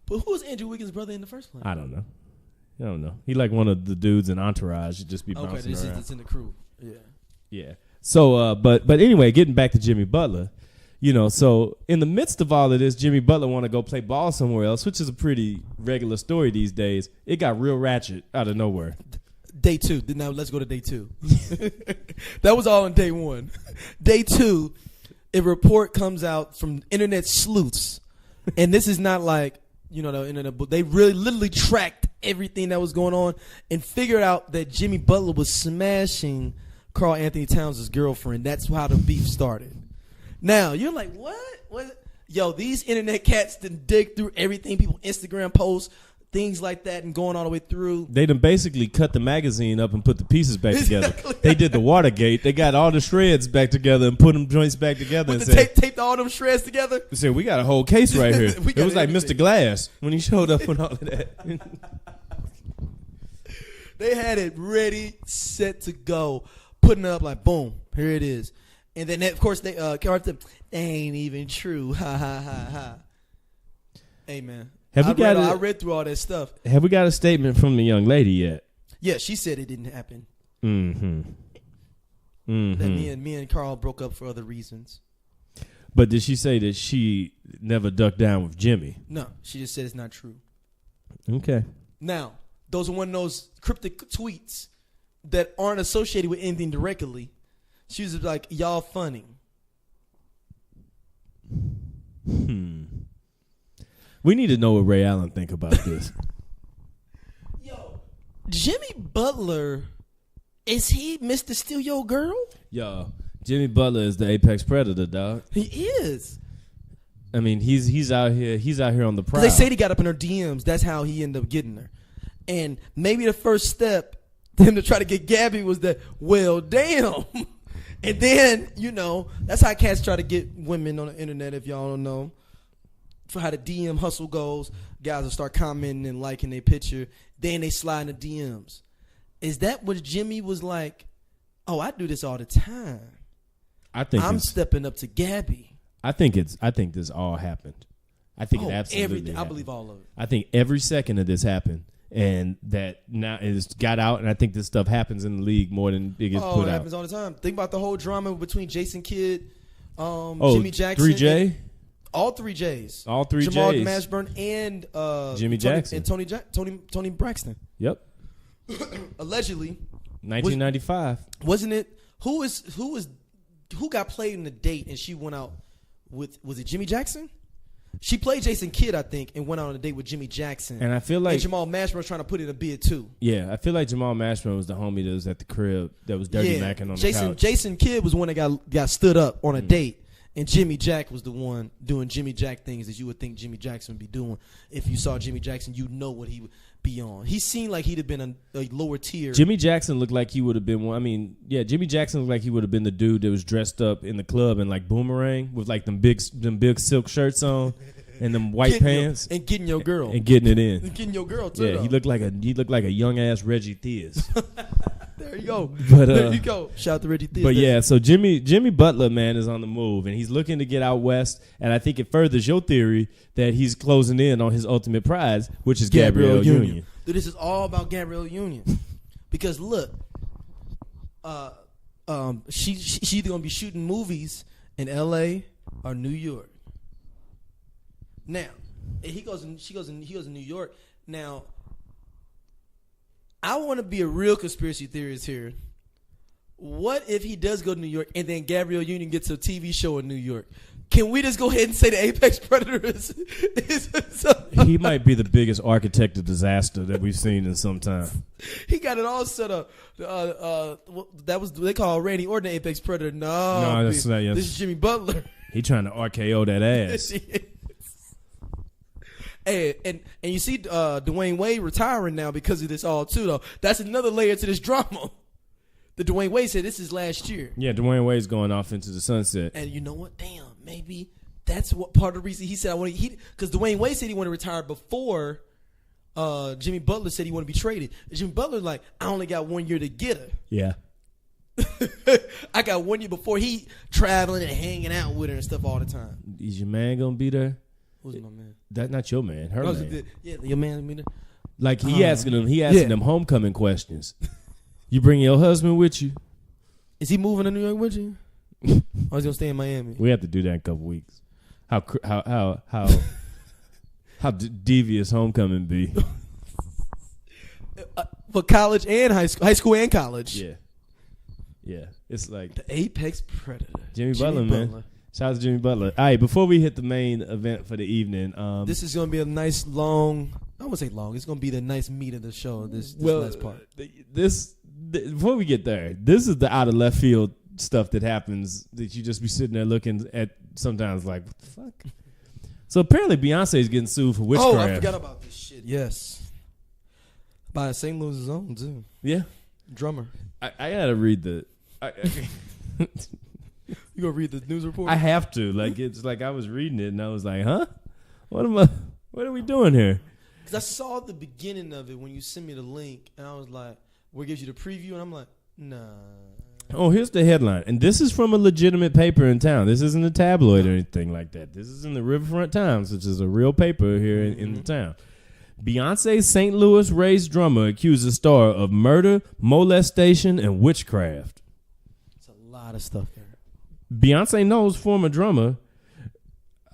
But who was Andrew Wiggins' brother in the first place? I don't know. He like one of the dudes in Entourage. He'd just be bouncing around. It's in the crew. Yeah. Yeah. So, but anyway, getting back to Jimmy Butler. So in the midst of all of this, Jimmy Butler want to go play ball somewhere else, which is a pretty regular story these days. It got real ratchet out of nowhere. Day 2. Now let's go to day 2. That was all on day 1. Day 2, a report comes out from internet sleuths, and this is not like the internet, but they really literally tracked everything that was going on and figured out that Jimmy Butler was smashing Karl Anthony Towns' girlfriend. That's how the beef started. Now, you're like, what? Yo, these internet cats didn't dig through everything, people Instagram posts, things like that, and going all the way through. They done basically cut the magazine up and put the pieces back together. They did the Watergate. They got all the shreds back together and put them joints back together. And said, taped all them shreds together? They said, we got a whole case right here. It was like Mr. Glass when he showed up with all of that. They had it ready, set to go, putting it up like, boom, here it is. And then, of course, they ain't even true. Ha, ha, ha, ha. Hey, man. I read through all that stuff. Have we got a statement from the young lady yet? Yeah, she said it didn't happen. Mm-hmm. That me and Karl broke up for other reasons. But did she say that she never ducked down with Jimmy? No, she just said it's not true. Okay. Now, those are one of those cryptic tweets that aren't associated with anything directly. She was like, y'all funny. We need to know what Ray Allen think about this. Yo, Jimmy Butler, is he Mr. Steal Your Girl? Yo, Jimmy Butler is the apex predator, dog. He is. I mean, he's out here on the prowl. They say he got up in her DMs. That's how he ended up getting her. And maybe the first step to him to try to get Gabby was that, well, damn. And then, that's how cats try to get women on the internet, if y'all don't know. For how the DM hustle goes, guys will start commenting and liking their picture. Then they slide in the DMs. Is that what Jimmy was like? Oh, I do this all the time. I'm stepping up to Gabby. I think this all happened. I think it absolutely everything. happened. I believe all of it. I think every second of this happened. And that now it's got out, and I think this stuff happens in the league more than it gets put out. It happens all the time. Think about the whole drama between Jason Kidd, Jimmy Jackson. 3J? All 3 J's. All 3 J's. Jamal Mashburn and Jimmy Jackson. And Tony Braxton. Yep. Allegedly. 1995. Wasn't it? Who got played in the date and she went out with, was it Jimmy Jackson? She played Jason Kidd, I think, and went out on a date with Jimmy Jackson. And I feel like Jamal Mashburn was trying to put in a bid too. Yeah, I feel like Jamal Mashburn was the homie that was at the crib that was dirty macking on the couch. Jason Kidd was one that got stood up on a date, and Jimmy Jack was the one doing Jimmy Jack things that you would think Jimmy Jackson would be doing. If you saw Jimmy Jackson, you'd know what he would be on. He seemed like he'd have been a lower tier. Jimmy Jackson looked like he would have been one. I mean, yeah, Jimmy Jackson looked like he would have been the dude that was dressed up in the club in like Boomerang with like them big silk shirts on. And them white pants. And getting your girl. And getting it in. And getting your girl too. Yeah, though. he looked like a young ass Reggie Theus. There you go. But, there you go. Shout out to Reggie Theus. But yeah, so Jimmy Butler, man, is on the move, and he's looking to get out west. And I think it furthers your theory that he's closing in on his ultimate prize, which is Gabrielle Union. Dude, this is all about Gabrielle Union. Because look, she's either gonna be shooting movies in L.A. or New York. Now, she goes in New York. Now, I want to be a real conspiracy theorist here. What if he does go to New York and then Gabrielle Union gets a TV show in New York? Can we just go ahead and say the Apex Predator is he might be the biggest architect of disaster that we've seen in some time. He got it all set up. That was they call Randy Orton the Apex Predator. No, that's not. Yes. This is Jimmy Butler. He trying to RKO that ass. And you see Dwayne Wade retiring now because of this all too though. That's another layer to this drama. The Dwayne Wade said this is last year. Yeah, Dwayne Wade's going off into the sunset. And you know what? Damn, maybe that's what part of the reason he said I want to. Because Dwayne Wade said he wanted to retire before Jimmy Butler said he wanted to be traded. And Jimmy Butler like, I only got 1 year to get her. Yeah. I got 1 year before he traveling and hanging out with her and stuff all the time. Is your man gonna be there? Who's my man? That's not your man. Her man. Yeah, your man. Like he asking them homecoming questions. You bring your husband with you? Is he moving to New York with you? Or is he gonna stay in Miami? We have to do that in a couple weeks. How devious homecoming be? For college and high school and college. Yeah. It's like the Apex Predator. Jimmy Butler, man. Shout out to Jimmy Butler. All right, before we hit the main event for the evening, this is going to be a nice long. I won't say long. It's going to be the nice meat of the show. This last part. Before we get there, this is the out of left field stuff that happens that you just be sitting there looking at sometimes like, what the fuck? So apparently Beyonce is getting sued for witchcraft. Oh, I forgot about this shit. Yes, by St. Louis's own too. Yeah, drummer. I gotta read the. You gonna read the news report? I have to. Like it's like I was reading it and I was like, huh? What are we doing here? Because I saw the beginning of it when you sent me the link, and I was like, "Where gives you the preview?" And I'm like, "Nah." Oh, here's the headline, and this is from a legitimate paper in town. This isn't a tabloid or anything like that. This is in the Riverfront Times, which is a real paper here in the town. Beyonce's St. Louis-raised drummer accuses star of murder, molestation, and witchcraft. It's a lot of stuff there. Beyonce knows former drummer,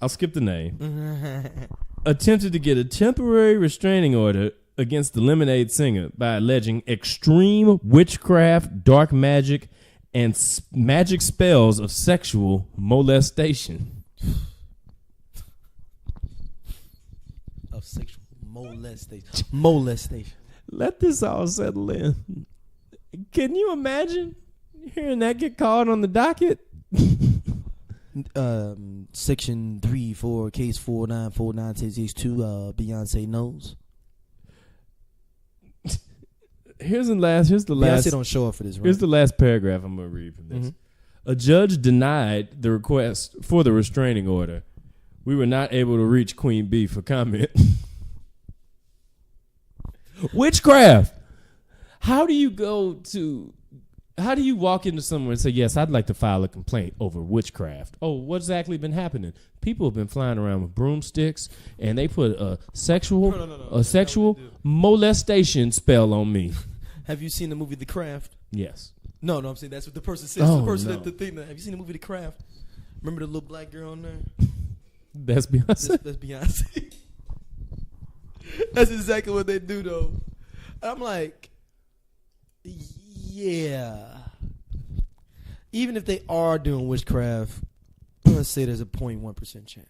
I'll skip the name, attempted to get a temporary restraining order against the Lemonade singer by alleging extreme witchcraft, dark magic, and magic spells of sexual molestation. Of sexual molestation. Let this all settle in. Can you imagine hearing that get called on the docket? Section 3-4, case 4949-662, Beyonce knows. Here's the last. Beyonce don't show up for this, right? Here's the last paragraph I'm gonna read from this. A judge denied the request for the restraining order. We were not able to reach Queen Bee for comment. Witchcraft. How do you walk into somewhere and say, yes, I'd like to file a complaint over witchcraft? Oh, what's exactly been happening? People have been flying around with broomsticks, and they put a sexual molestation spell on me. Have you seen the movie The Craft? Yes. No, I'm saying that's what the person says. Oh, the person no. that the thing. Have you seen the movie The Craft? Remember the little black girl on there? That's Beyonce. That's Beyonce. That's exactly what they do, though. I'm like, yeah. Even if they are doing witchcraft, let's say there's a 0.1% chance.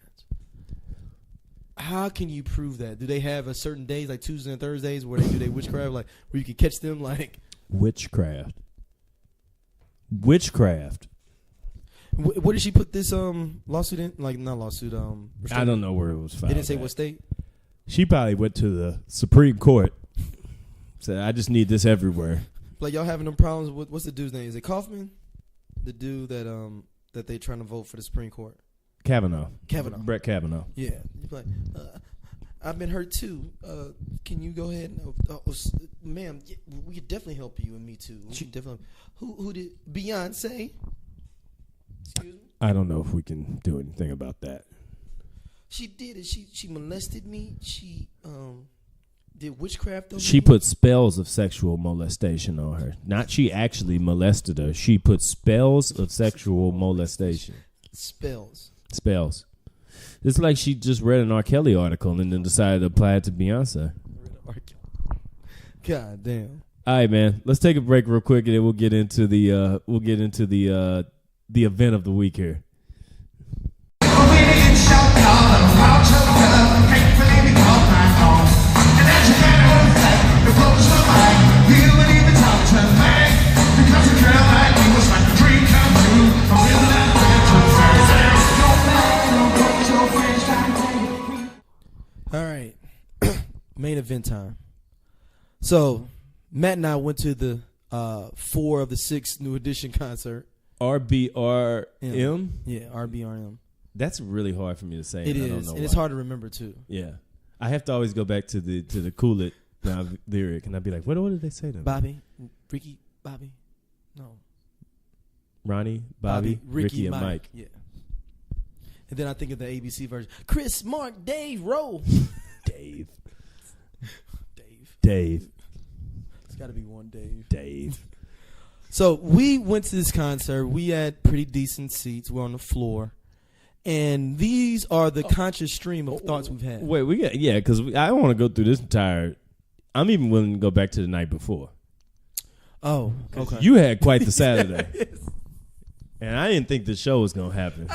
How can you prove that? Do they have a certain days, like Tuesdays and Thursdays, where they do their witchcraft, like where you can catch them, like witchcraft? What did she put this lawsuit in? Like not lawsuit. I don't know where it was filed. They didn't say what state. She probably went to the Supreme Court. Said, I just need this everywhere. Like y'all having them problems with what's the dude's name? Is it Kaufman? The dude that they trying to vote for the Supreme Court. Kavanaugh. Brett Kavanaugh. Yeah. You're like, I've been hurt too. Can you go ahead and ma'am, we could definitely help you and me too. We can definitely. Who did Beyonce? Excuse me? I don't know if we can do anything about that. She did it. She molested me. She did witchcraft on me. She put spells of sexual molestation on her. Not she actually molested her. She put spells of sexual molestation. Spells. It's like she just read an R. Kelly article and then decided to apply it to Beyonce. God damn. All right, man. Let's take a break real quick and then we'll get into the event of the week here. All right. Main event time. So, Matt and I went to the 4 of the 6 New Edition concert. RBRM? Yeah, RBRM. That's really hard for me to say. It is. I don't know and why. it's hard to remember, too. Yeah. I have to always go back to the Cool It lyric, and I'd be like, what did they say to him? Bobby. No. Ronnie, Bobby, Ricky, and Mike. Yeah. And then I think of the ABC version. Chris, Mark, Dave, Rowe. Dave. It's got to be one Dave. Dave. So we went to this concert. We had pretty decent seats. We're on the floor. And these are the conscious stream of thoughts we've had. Wait, because I don't want to go through this entire. I'm even willing to go back to the night before. Oh, okay. You had quite the Saturday. And I didn't think the show was going to happen.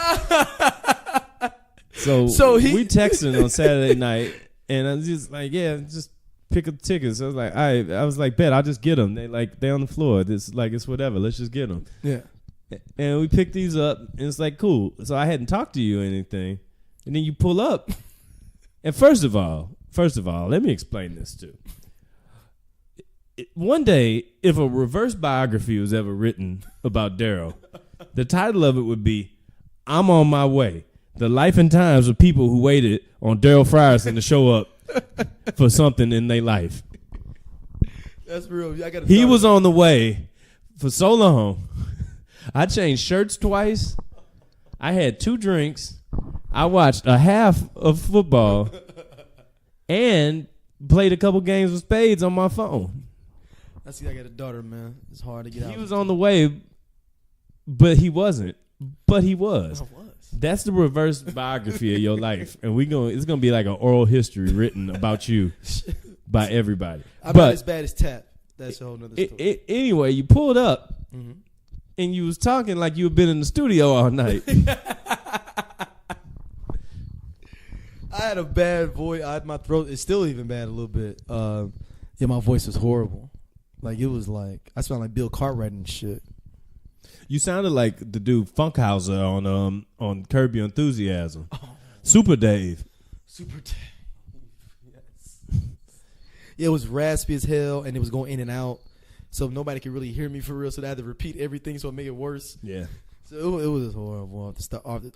So we texted on Saturday night, and I was just like, yeah, just pick up the tickets. So I was like, I was like, bet, I'll just get them. They on the floor. It's whatever. Let's just get them. Yeah. And we picked these up, and it's like, cool. So I hadn't talked to you or anything. And then you pull up. And first of all, let me explain this too. One day, if a reverse biography was ever written about Daryl, the title of it would be, I'm on my way. The life and times of people who waited on Daryl Frierson to show up for something in their life. That's real. He was on the way for so long. I changed shirts twice. I had 2 drinks. I watched a half of football and played a couple games of spades on my phone. I see. I got a daughter, man. It's hard to get out. He was on the way, but he wasn't. But he was. That's the reverse biography of your life, and it's gonna be like an oral history written about you by everybody. I'm not as bad as Tap. That's a whole nother story. Anyway, you pulled up, and you was talking like you had been in the studio all night. I had a bad voice. My throat is still even bad a little bit. Yeah, my voice was horrible. Like it was like I sounded like Bill Cartwright and shit. You sounded like the dude Funkhauser on Curb Your Enthusiasm. Oh. Super Dave. Yes. Yeah, it was raspy as hell, and it was going in and out, so nobody could really hear me for real. So they had to repeat everything, so it made it worse. Yeah. So it was horrible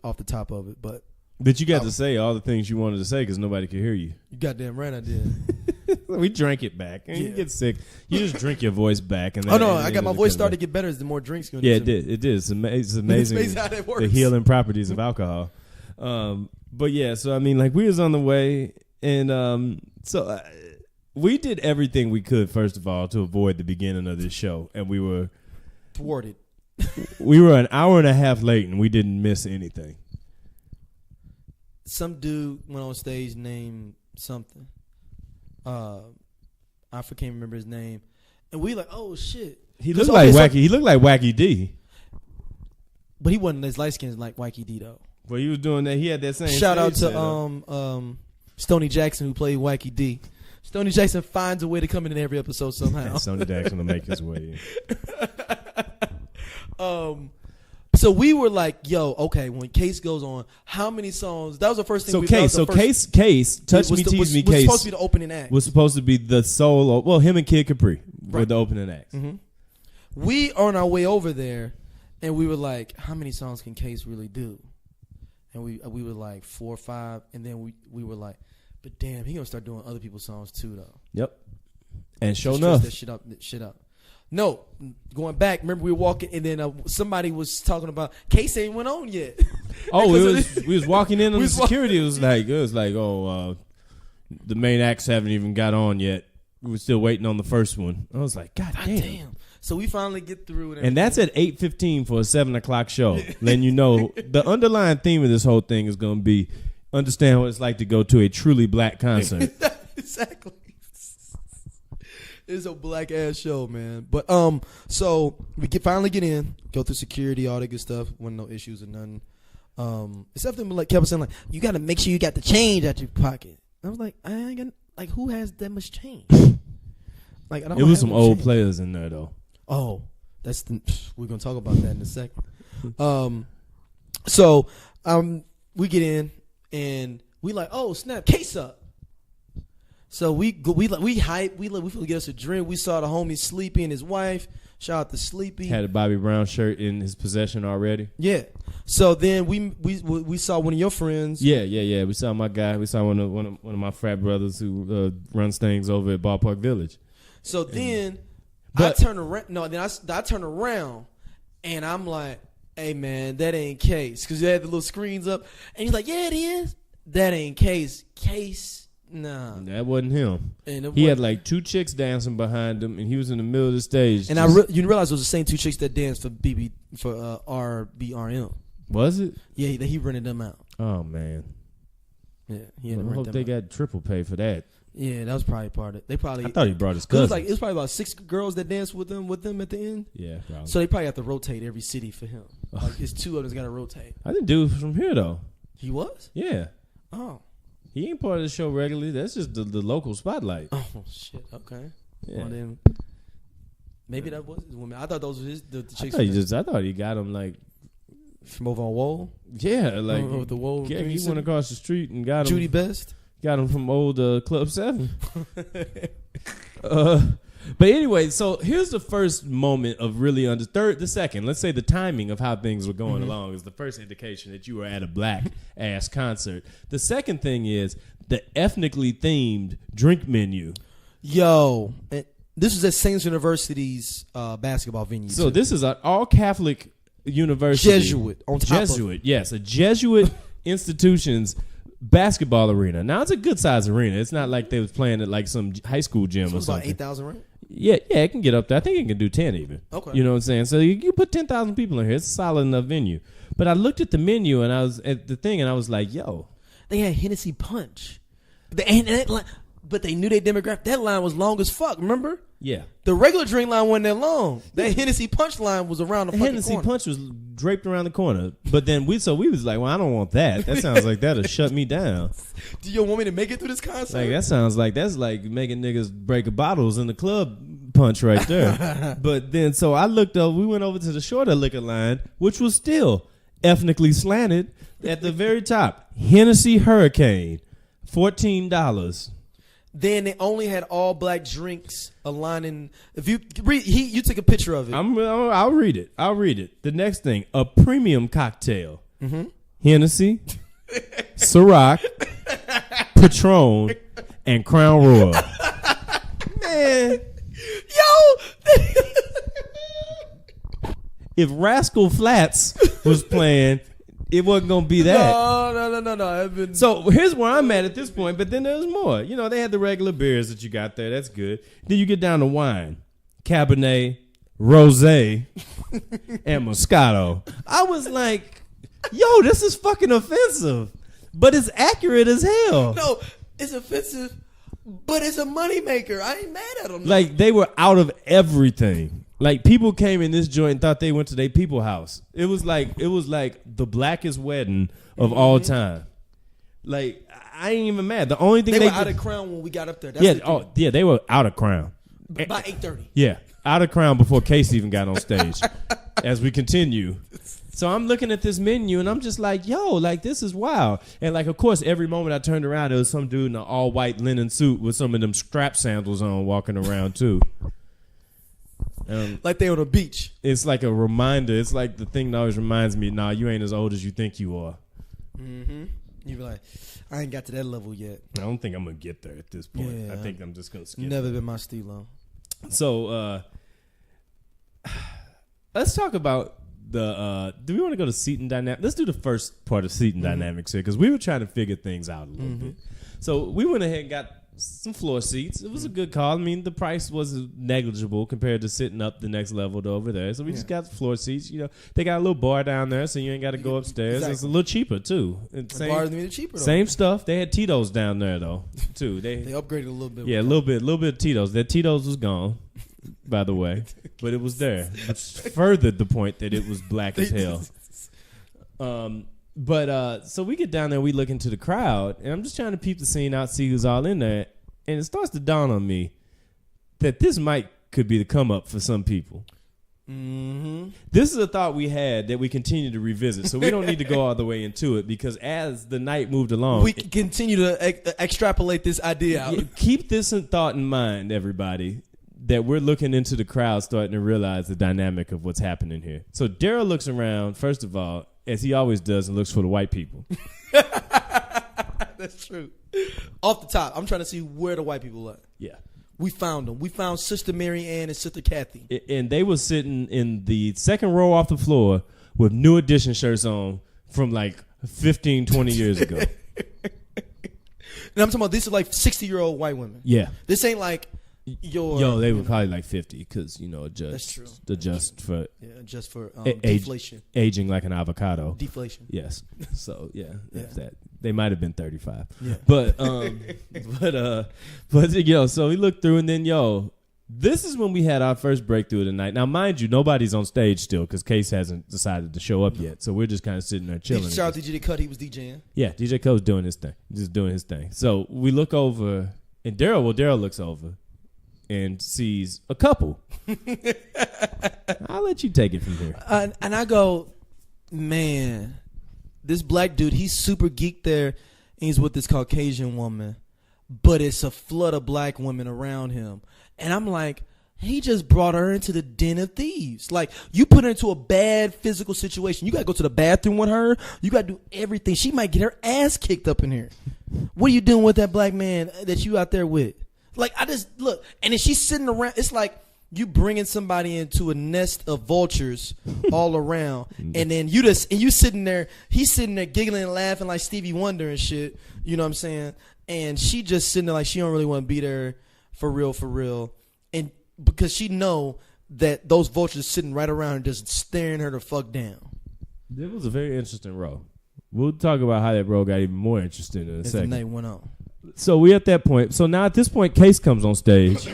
off the top of it, but you got to say all the things you wanted to say because nobody could hear you. You goddamn right I did. We drank it back. And you get sick. You just drink your voice back. And I got my voice started to get better as the more drinks going. Yeah, it did. It did. It's amazing how that works. The healing properties of alcohol. But yeah, so I mean, like we was on the way, and we did everything we could first of all to avoid the beginning of this show, and we were thwarted. We were an hour and a half late, and we didn't miss anything. Some dude went on stage named something. I can't remember his name, and we like, oh shit. He looked like Wacky. He looked like Wacky D, but he wasn't as light skinned like Wacky D though. Well, he was doing that. He had that same. Shout out to Stoney Jackson who played Wacky D. Stoney Jackson finds a way to come in every episode somehow. Stoney Jackson will make his way in. So we were like, yo, okay, when Case goes on, how many songs? That was the first thing we Case, Touch Me, Tease Me, Case. Was supposed to be the opening act. Was supposed to be the solo. Well, him and Kid Capri were the opening acts. Mm-hmm. We on our way over there, and we were like, how many songs can Case really do? And we were like 4 or 5, and then we were like, but damn, he gonna start doing other people's songs too, though. Yep. And sure enough, that shit up. No, going back. Remember we were walking, and then somebody was talking about Case ain't went on yet. Oh, we was walking in on the security. It was like, the main acts haven't even got on yet. We were still waiting on the first one. I was like, God damn. So we finally get through it. And that's at 8:15 for a 7:00 show. Letting you know the underlying theme of this whole thing is going to be understand what it's like to go to a truly black concert. Exactly. It's a black ass show, man. But so we finally get in, go through security, all that good stuff. Wasn't no issues or nothing. Except them like kept saying like, you got to make sure you got the change out your pocket. I was like, I ain't got, like, who has that much change? Like, I don't. It was some old players in there though. Oh, we're gonna talk about that in a second. So we get in and we like, oh snap, Case up. So we hype. We get us a drink. We saw the homie Sleepy and his wife. Shout out to Sleepy. Had a Bobby Brown shirt in his possession already. Yeah. So then we saw one of your friends. Yeah. We saw my guy. We saw one of my frat brothers who runs things over at Ballpark Village. So then I turn around. No, then I turn around and I'm like, hey man, that ain't Case, because they had the little screens up, and he's like, yeah, it is. That ain't Case. Case. Nah, that wasn't him. He had like 2 chicks dancing behind him, and he was in the middle of the stage. And you realize it was the same 2 chicks that danced for RBRM. Was it? Yeah, he rented them out. Oh man. Yeah, I hope they got triple pay for that. Yeah, that was probably part of it. I thought he brought his cousin. It was probably about 6 girls that danced with them at the end. Yeah, probably. So they probably have to rotate every city for him. Like it's 2 of them got to rotate. I didn't do it from here though. He was? Yeah. Oh. He ain't part of the show regularly. That's just the local spotlight. Oh shit. Okay. Yeah. Well, then maybe that was his woman. I thought those were the chicks. I thought he got him like from over on Wall. Yeah, like the Wall. Yeah, he went across the street and got him. Judy Best. Got him from old Club 7. But anyway, so here's the first moment of really the second. Let's say the timing of how things were going along is the first indication that you were at a black ass concert. The second thing is the ethnically themed drink menu. Yo, this was at Saints University's basketball venue. So this is an all Catholic university. Jesuit on top Jesuit, yes, a Jesuit institution's basketball arena. Now it's a good size arena. It's not like they was playing at like some high school gym or something. About 8,000, right? Yeah, it can get up there. I think it can do 10 even. Okay. You know what I'm saying? So you put 10,000 people in here. It's a solid enough venue. But I looked at the menu and I was at the thing and I was like, yo. They had Hennessy Punch. But they knew their demographic. That line was long as fuck, remember? Yeah. The regular drink line wasn't that long. That Hennessy Punch line was around the fucking Hennessy corner. Punch was draped around the corner. But then we was like, well, I don't want that. That sounds like that'll shut me down. Do you want me to make it through this concert? Like that's like making niggas break bottles in the club punch right there. But then so I looked up, we went over to the shorter liquor line, which was still ethnically slanted at the very top. Hennessy Hurricane, $14. Then they only had all black drinks aligning. If you read, you took a picture of it. I'll read it. The next thing, a premium cocktail. Mm-hmm. Hennessy, Ciroc, Patron, and Crown Royal. Man. Yo. If Rascal Flatts was playing, it wasn't going to be that. No. So here's where I'm at this point, but then there's more. You know, they had the regular beers that you got there. That's good. Then you get down to wine. Cabernet, Rosé, and Moscato. I was like, yo, this is fucking offensive. But it's accurate as hell. No, it's offensive, but it's a moneymaker. I ain't mad at them. Like, they were out of everything. Like, people came in this joint and thought they went to their people house. It was like the blackest wedding of all time. Like, I ain't even mad. The only thing they were out of Crown when we got up there. That's they were out of Crown by 8:30. Yeah, out of Crown before Case even got on stage. As we continue, so I'm looking at this menu and I'm just like, yo, like this is wild. And like, of course, every moment I turned around, there was some dude in an all white linen suit with some of them strap sandals on walking around too. Like they on a beach. It's like a reminder. It's like the thing that always reminds me, nah, you ain't as old as you think you are. Mm-hmm. You be like, I ain't got to that level yet. I don't think I'm going to get there at this point. Yeah, I think I'm just going to skip. Never been my stilo. So, let's talk about do we want to go to seating dynamics? Let's do the first part of seating dynamics here, because we were trying to figure things out a little bit. So we went ahead and got some floor seats. It was a good call. I mean, the price was negligible compared to sitting up the next level to over there. So we just got floor seats. You know, they got a little bar down there, so you ain't got to go upstairs. Exactly. It's a little cheaper too. Same stuff. They had Tito's down there though too. They upgraded a little bit. Yeah, a little bit of Tito's. That Tito's was gone, by the way, but it was there, which furthered the point that it was black as hell. But so we get down there, we look into the crowd, and I'm just trying to peep the scene out, see who's all in there, and it starts to dawn on me that this could be the come up for some people. Mm-hmm. This is a thought we had that we continue to revisit, so we don't need to go all the way into it, because as the night moved along, we can continue to extrapolate this idea out. Keep this thought in mind, everybody, that we're looking into the crowd, starting to realize the dynamic of what's happening here. So Daryl looks around, first of all, as he always does, and looks for the white people. That's true. Off the top, I'm trying to see where the white people are. Yeah. We found them. We found Sister Mary Ann and Sister Kathy. And they were sitting in the second row off the floor with New Edition shirts on from like 15, 20 years ago. And I'm talking about these are like 60-year-old white women. Yeah. This ain't like they were probably like 50 because, that's true. Adjust for deflation. Aging like an avocado. Deflation. Yes. So, that. They might have been 35. Yeah. But so we looked through, and then, this is when we had our first breakthrough of the night. Now, mind you, nobody's on stage still because Case hasn't decided to show up yet. So we're just kind of sitting there chilling. Shout out to DJ Cut. He was DJing. Yeah, DJ Cut was doing his thing. Just doing his thing. So we look over, and Daryl looks over and sees a couple. I'll let you take it from here. And I go, man, this black dude, he's super geeked there, and he's with this Caucasian woman, but it's a flood of black women around him. And I'm like, he just brought her into the den of thieves. Like, you put her into a bad physical situation. You got to go to the bathroom with her. You got to do everything. She might get her ass kicked up in here. What are you doing with that black man that you out there with? Like, I just look, and then she's sitting around. It's like you bringing somebody into a nest of vultures all around, and then you sitting there. He's sitting there giggling and laughing like Stevie Wonder and shit. You know what I'm saying? And she just sitting there like she don't really want to be there for real, and because she know that those vultures sitting right around her just staring her the fuck down. It was a very interesting row. We'll talk about how that row got even more interesting in a second. As the night went on. So we at that point. So now at this point, Case comes on stage.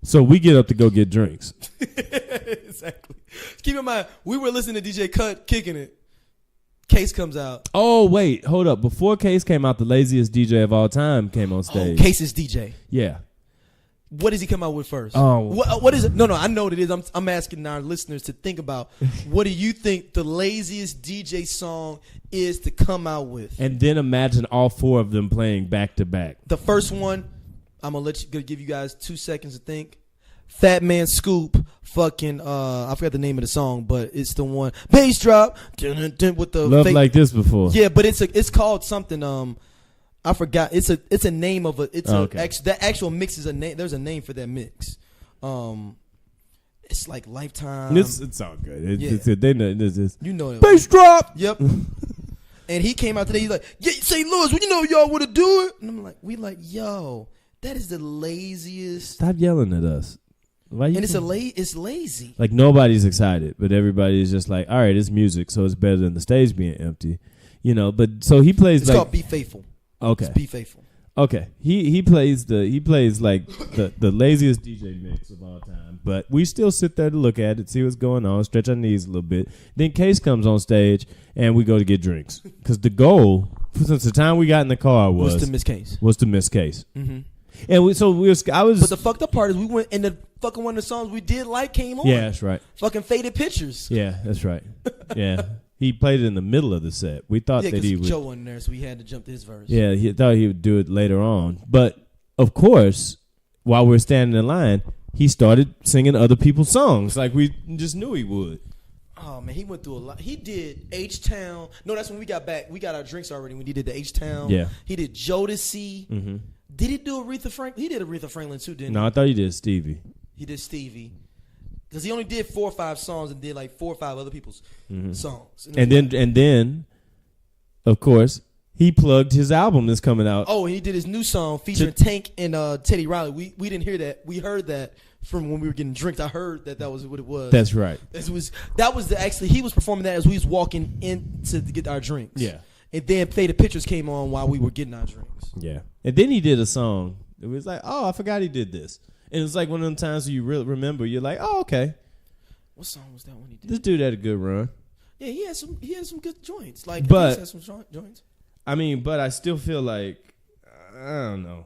So we get up to go get drinks. Exactly. Keep in mind, we were listening to DJ Cut kicking it. Case comes out. Oh, wait. Hold up. Before Case came out, the laziest DJ of all time came on stage. Oh, Case's DJ. Yeah. What does he come out with first? Oh. What is it? No, I know what it is. I'm asking our listeners to think about what do you think the laziest DJ song is to come out with? And then imagine all four of them playing back to back. The first one, I'm gonna give you guys 2 seconds to think. Fat Man Scoop, fucking I forgot the name of the song, but it's the one bass drop with the Love Like This before. Yeah, but it's called something. I forgot. It's a name of a. That actual mix is a name. There's a name for that mix. It's like Lifetime. It's all good. They know this. You know it. Bass drop. Yep. And he came out today. He's like, yeah, St. Louis. You know y'all want to do it. And I'm like, yo, that is the laziest. Stop yelling at us. And it's lazy. Like nobody's excited, but everybody's just like, all right, it's music, so it's better than the stage being empty, But so he plays. It's called Be Faithful. Okay, it's Be Faithful. Okay, he plays like the laziest DJ mix of all time, but we still sit there to look at it, see what's going on, stretch our knees a little bit. Then Case comes on stage, and we go to get drinks because the goal since the time we got in the car was to miss Case. Mm-hmm. And But the fucked up part is we went and the fucking one of the songs we did like came on. Yeah, that's right. Fucking Faded Pictures. Yeah, that's right. Yeah. He played it in the middle of the set. We thought that he would. Joe wasn't there, so we had to jump to his verse. Yeah, he thought he would do it later on. But, of course, while we're standing in line, he started singing other people's songs like we just knew he would. Oh, man, he went through a lot. He did H-Town. No, that's when we got back. We got our drinks already when he did the H-Town. Yeah. He did Jodeci. Mm-hmm. Did he do Aretha Franklin? He did Aretha Franklin, too, didn't he? No, I thought he did Stevie. He did Stevie. Because he only did 4 or 5 songs and did like 4 or 5 other people's songs. And then, of course, he plugged his album that's coming out. Oh, and he did his new song featuring Tank and Teddy Riley. We didn't hear that. We heard that from when we were getting drinks. I heard that was what it was. That's right. Actually he was performing that as we was walking in to get our drinks. Yeah. And then Faded Pictures came on while we were getting our drinks. Yeah. And then he did a song. It was like, oh, I forgot he did this. And it's like one of them times where you really remember. You're like, oh, okay. What song was that one he did? This dude had a good run. Yeah, he had some good joints. Like, but had some joints. I mean, but I still feel like I don't know.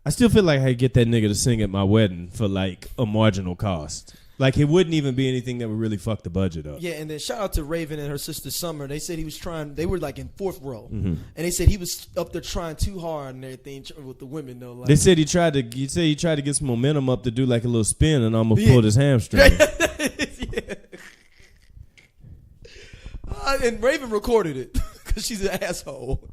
I still feel like I get that nigga to sing at my wedding for like a marginal cost. Like it wouldn't even be anything that would really fuck the budget up. Yeah, and then shout out to Raven and her sister Summer. They said he was trying. They were like in 4th row, and they said he was up there trying too hard and everything with the women though. Like, they said he tried to get some momentum up to do like a little spin and almost pulled his hamstring. And Raven recorded it because she's an asshole.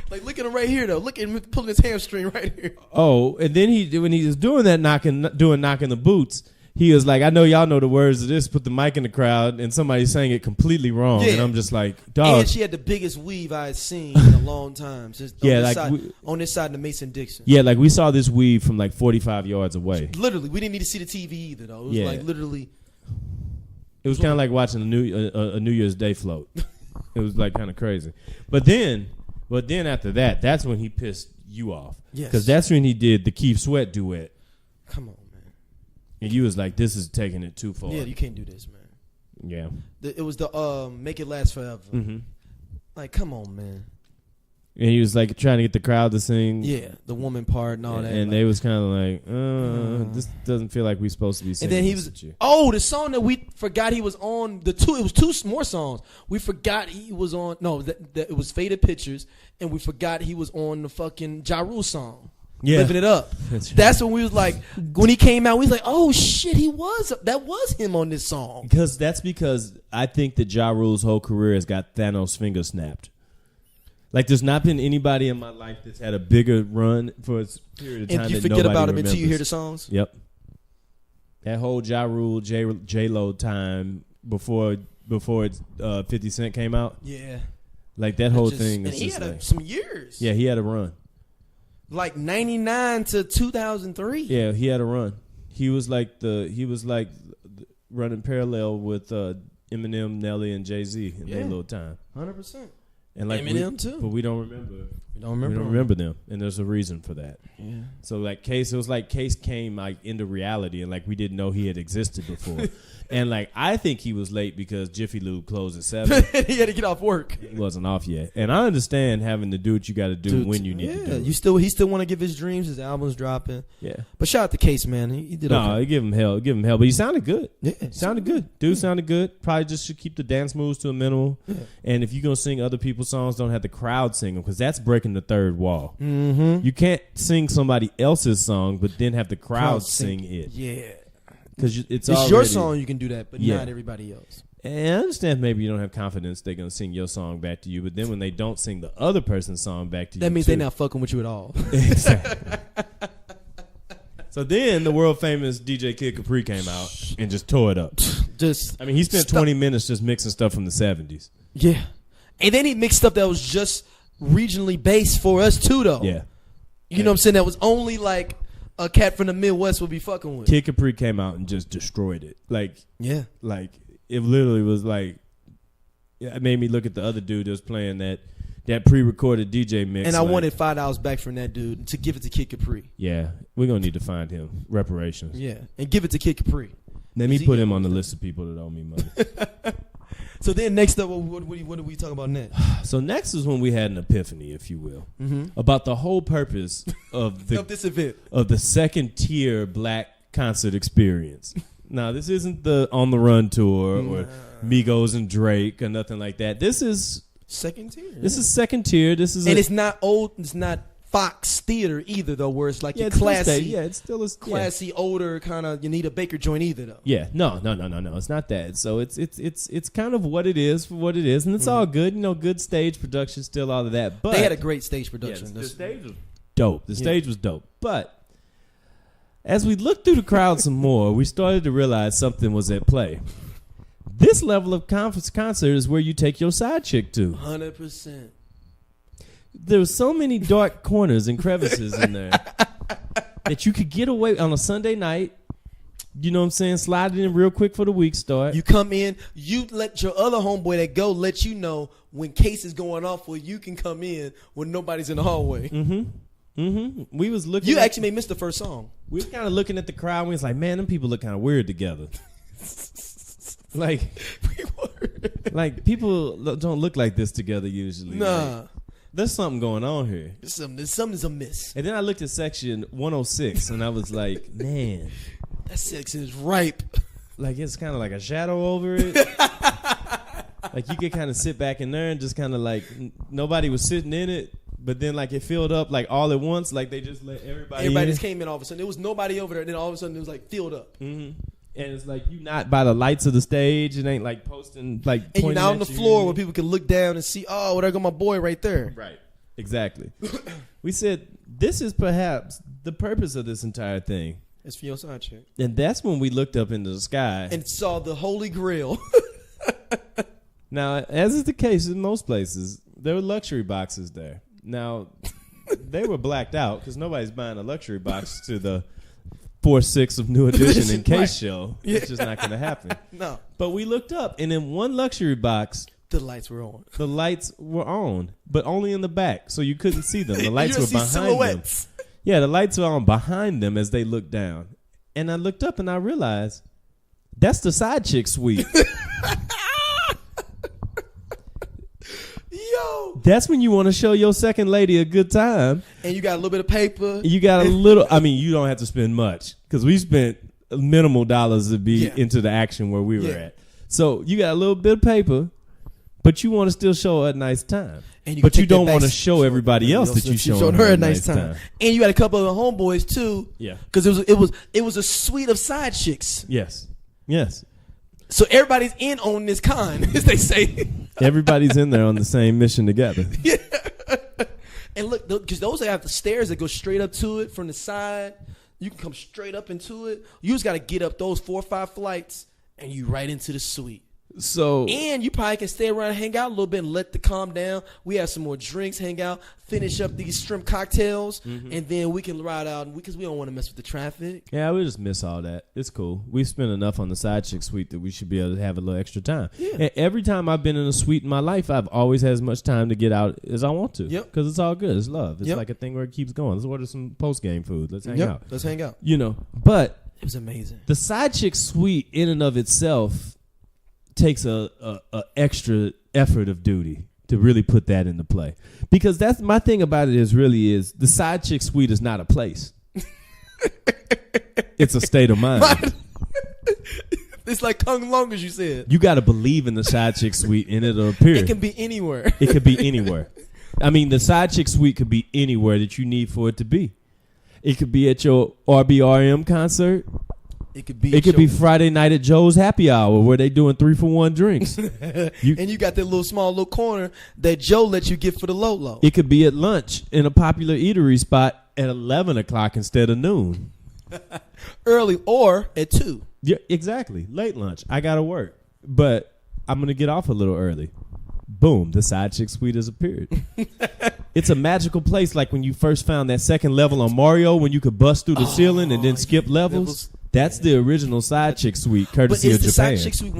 Like, look at him right here, though. Look at him pulling his hamstring right here. Oh, and then when he was doing that knocking the boots, he was like, I know y'all know the words of this, put the mic in the crowd, and somebody sang it completely wrong. Yeah. And I'm just like, dog. And she had the biggest weave I had seen in a long time. On this side of the Mason-Dixon. Yeah, like we saw this weave from like 45 yards away. Literally. We didn't need to see the TV either, though. It was like literally. It was kind of like watching a New Year's Day float. It was like kind of crazy. But then after that, that's when he pissed you off. Yes. Because that's when he did the Keith Sweat duet. Come on, man. And you was like, this is taking it too far. Yeah, you can't do this, man. Yeah. It was the Make It Last Forever. Mm-hmm. Like, come on, man. And he was like trying to get the crowd to sing. Yeah, the woman part and all that. And they was kind of like, this doesn't feel like we're supposed to be singing. And then he was, the song that we forgot he was on, it was 2 more songs. We forgot he was on, it was Faded Pictures, and we forgot he was on the fucking Ja Rule song. Yeah. Living It Up. That's when we was like, when he came out, we was like, oh shit, that was him on this song. Because I think that Ja Rule's whole career has got Thanos' finger snapped. Like, there's not been anybody in my life that's had a bigger run for a period of time. And you that forget about remembers. him until you hear the songs? Yep. That whole Ja Rule, J-Lo time before 50 Cent came out. Yeah. Like, that whole thing. And he had some years. Yeah, he had a run. Like, 99 to 2003. Yeah, he had a run. He was like running parallel with Eminem, Nelly, and Jay-Z in their little time. 100%. And like Eminem too, but we don't remember. We don't remember them, and there's a reason for that. Yeah. So like Case, it was like Case came like into reality, and like we didn't know he had existed before. And like I think he was late because Jiffy Lube closed at 7. He had to get off work. He wasn't off yet, and I understand having to do what you got to do when you need to do it. He still want to give his dreams. His album's dropping. Yeah, but shout out to Case, man. He did. No, give him hell, but he sounded good. Yeah, sounded good. Dude sounded good. Probably just should keep the dance moves to a minimum. Yeah. And if you're gonna sing other people's songs, don't have the crowd sing them because that's breaking breaking the third wall. Mm-hmm. You can't sing somebody else's song, but then have the crowd sing it. Yeah. Because it's your song, you can do that, but not everybody else. And I understand maybe you don't have confidence they're going to sing your song back to you, but then when they don't sing the other person's song back to you, that means they're not fucking with you at all. Exactly. So then the world famous DJ Kid Capri came out and just tore it up. He spent 20 minutes just mixing stuff from the 70s. Yeah. And then he mixed stuff that was just regionally based for us too, though. Yeah. You know what I'm saying? That was only like a cat from the Midwest would be fucking with. Kid Capri came out and just destroyed it. It literally was like, it made me look at the other dude that was playing that pre-recorded DJ mix. And I wanted $5 back from that dude to give it to Kid Capri. Yeah, we're going to need to find him. Reparations. Yeah, and give it to Kid Capri. Let me put him on the list of people that owe me money. So then next up, what do we talk about next? So next is when we had an epiphany, if you will, about the whole purpose of this event. Of the second tier black concert experience. Now, this isn't the On the Run tour or Migos and Drake or nothing like that. This is second tier. This is second tier. This is, and it's not old. It's not Fox Theater either, though, where it's like classy. It's still a classy, older kind of. You need a Baker joint either, though. Yeah, no. It's not that. So it's kind of what it is for what it is, and it's all good. You know, good stage production, still all of that. But they had a great stage production. The stage was dope. The stage was dope, but as we looked through the crowd some more, we started to realize something was at play. This level of concert is where you take your side chick to. 100%. There were so many dark corners and crevices in there that you could get away on a Sunday night. You know what I'm saying? Slide it in real quick for the week start. You come in, you let your other homeboy that go let you know when case is going off where you can come in when nobody's in the hallway. We was looking. You actually may miss the first song. We was kind of looking at the crowd and we was like, man, them people look kind of weird together. Like people don't look like this together usually. Nah. Like, there's something going on here. Something's amiss. And then I looked at section 106 and I was like, man. That section is ripe. Like it's kind of like a shadow over it. Like you could kind of sit back in there and just kind of like nobody was sitting in it. But then, like, it filled up, like, all at once. Like, they just let everybody just came in all of a sudden. There was nobody over there. And then all of a sudden, it was, like, filled up. And it's like, you not by the lights of the stage. It ain't, like, posting, like, and you're not on the floor where people can look down and see, oh, there go my boy right there. Right. Exactly. We said, this is perhaps the purpose of this entire thing. It's for your side chick. And that's when we looked up into the sky. And saw the Holy Grail. Now, as is the case in most places, there were luxury boxes there. Now, they were blacked out because nobody's buying a luxury box to the 4/6 of New Edition in case show. Yeah. It's just not going to happen. No. But we looked up, and in one luxury box, the lights were on. The lights were on, but only in the back, so you couldn't see them. The lights were behind silhouettes. Them. Yeah, the lights were on behind them as they looked down. And I looked up, and I realized that's the side chick suite. Yo. That's when you want to show your second lady a good time. And you got a little bit of paper. You got a little, I mean, you don't have to spend much because we spent minimal dollars to be into the action where we were at. So you got a little bit of paper, but you want to still show her a nice time. But you don't want to show everybody else that you showing her a nice time. And you got a couple of homeboys too. Yeah. Because it was a suite of side chicks. Yes. So everybody's in on this con, as they say. Everybody's in there on the same mission together. Yeah. And look, because those have the stairs that go straight up to it from the side. You can come straight up into it. You just got to get up those 4 or 5 flights, and you right into the suite. And you probably can stay around and hang out a little bit and let the calm down. We have some more drinks, hang out, finish up these shrimp cocktails, and then we can ride out because we don't want to mess with the traffic. Yeah, we just miss all that. It's cool. We've spent enough on the side chick suite that we should be able to have a little extra time. Yeah. And every time I've been in a suite in my life, I've always had as much time to get out as I want to. Yep. Because it's all good. It's love. It's like a thing where it keeps going. Let's order some post-game food. Let's hang out. Let's hang out. You know, but it was amazing. The side chick suite in and of itself takes a extra effort of duty to really put that into play, because that's my thing about it is the side chick suite is not a place. It's a state of mind. It's like Kung Long, as you said. You got to believe in the side chick suite and it'll appear. It can be anywhere. It could be anywhere. I mean, the side chick suite could be anywhere that you need for it to be. It could be at your RBRM concert. It could be Friday night at Joe's Happy Hour where they doing 3-for-1 drinks. And you got that little corner that Joe lets you get for the low. It could be at lunch in a popular eatery spot at 11 o'clock instead of noon. Early or at 2. Yeah, exactly. Late lunch. I got to work. But I'm going to get off a little early. Boom, the side chick suite has appeared. It's a magical place, like when you first found that second level on Mario when you could bust through the ceiling and then skip levels. That's the original side chick suite, courtesy of Japan. But is the side chick suite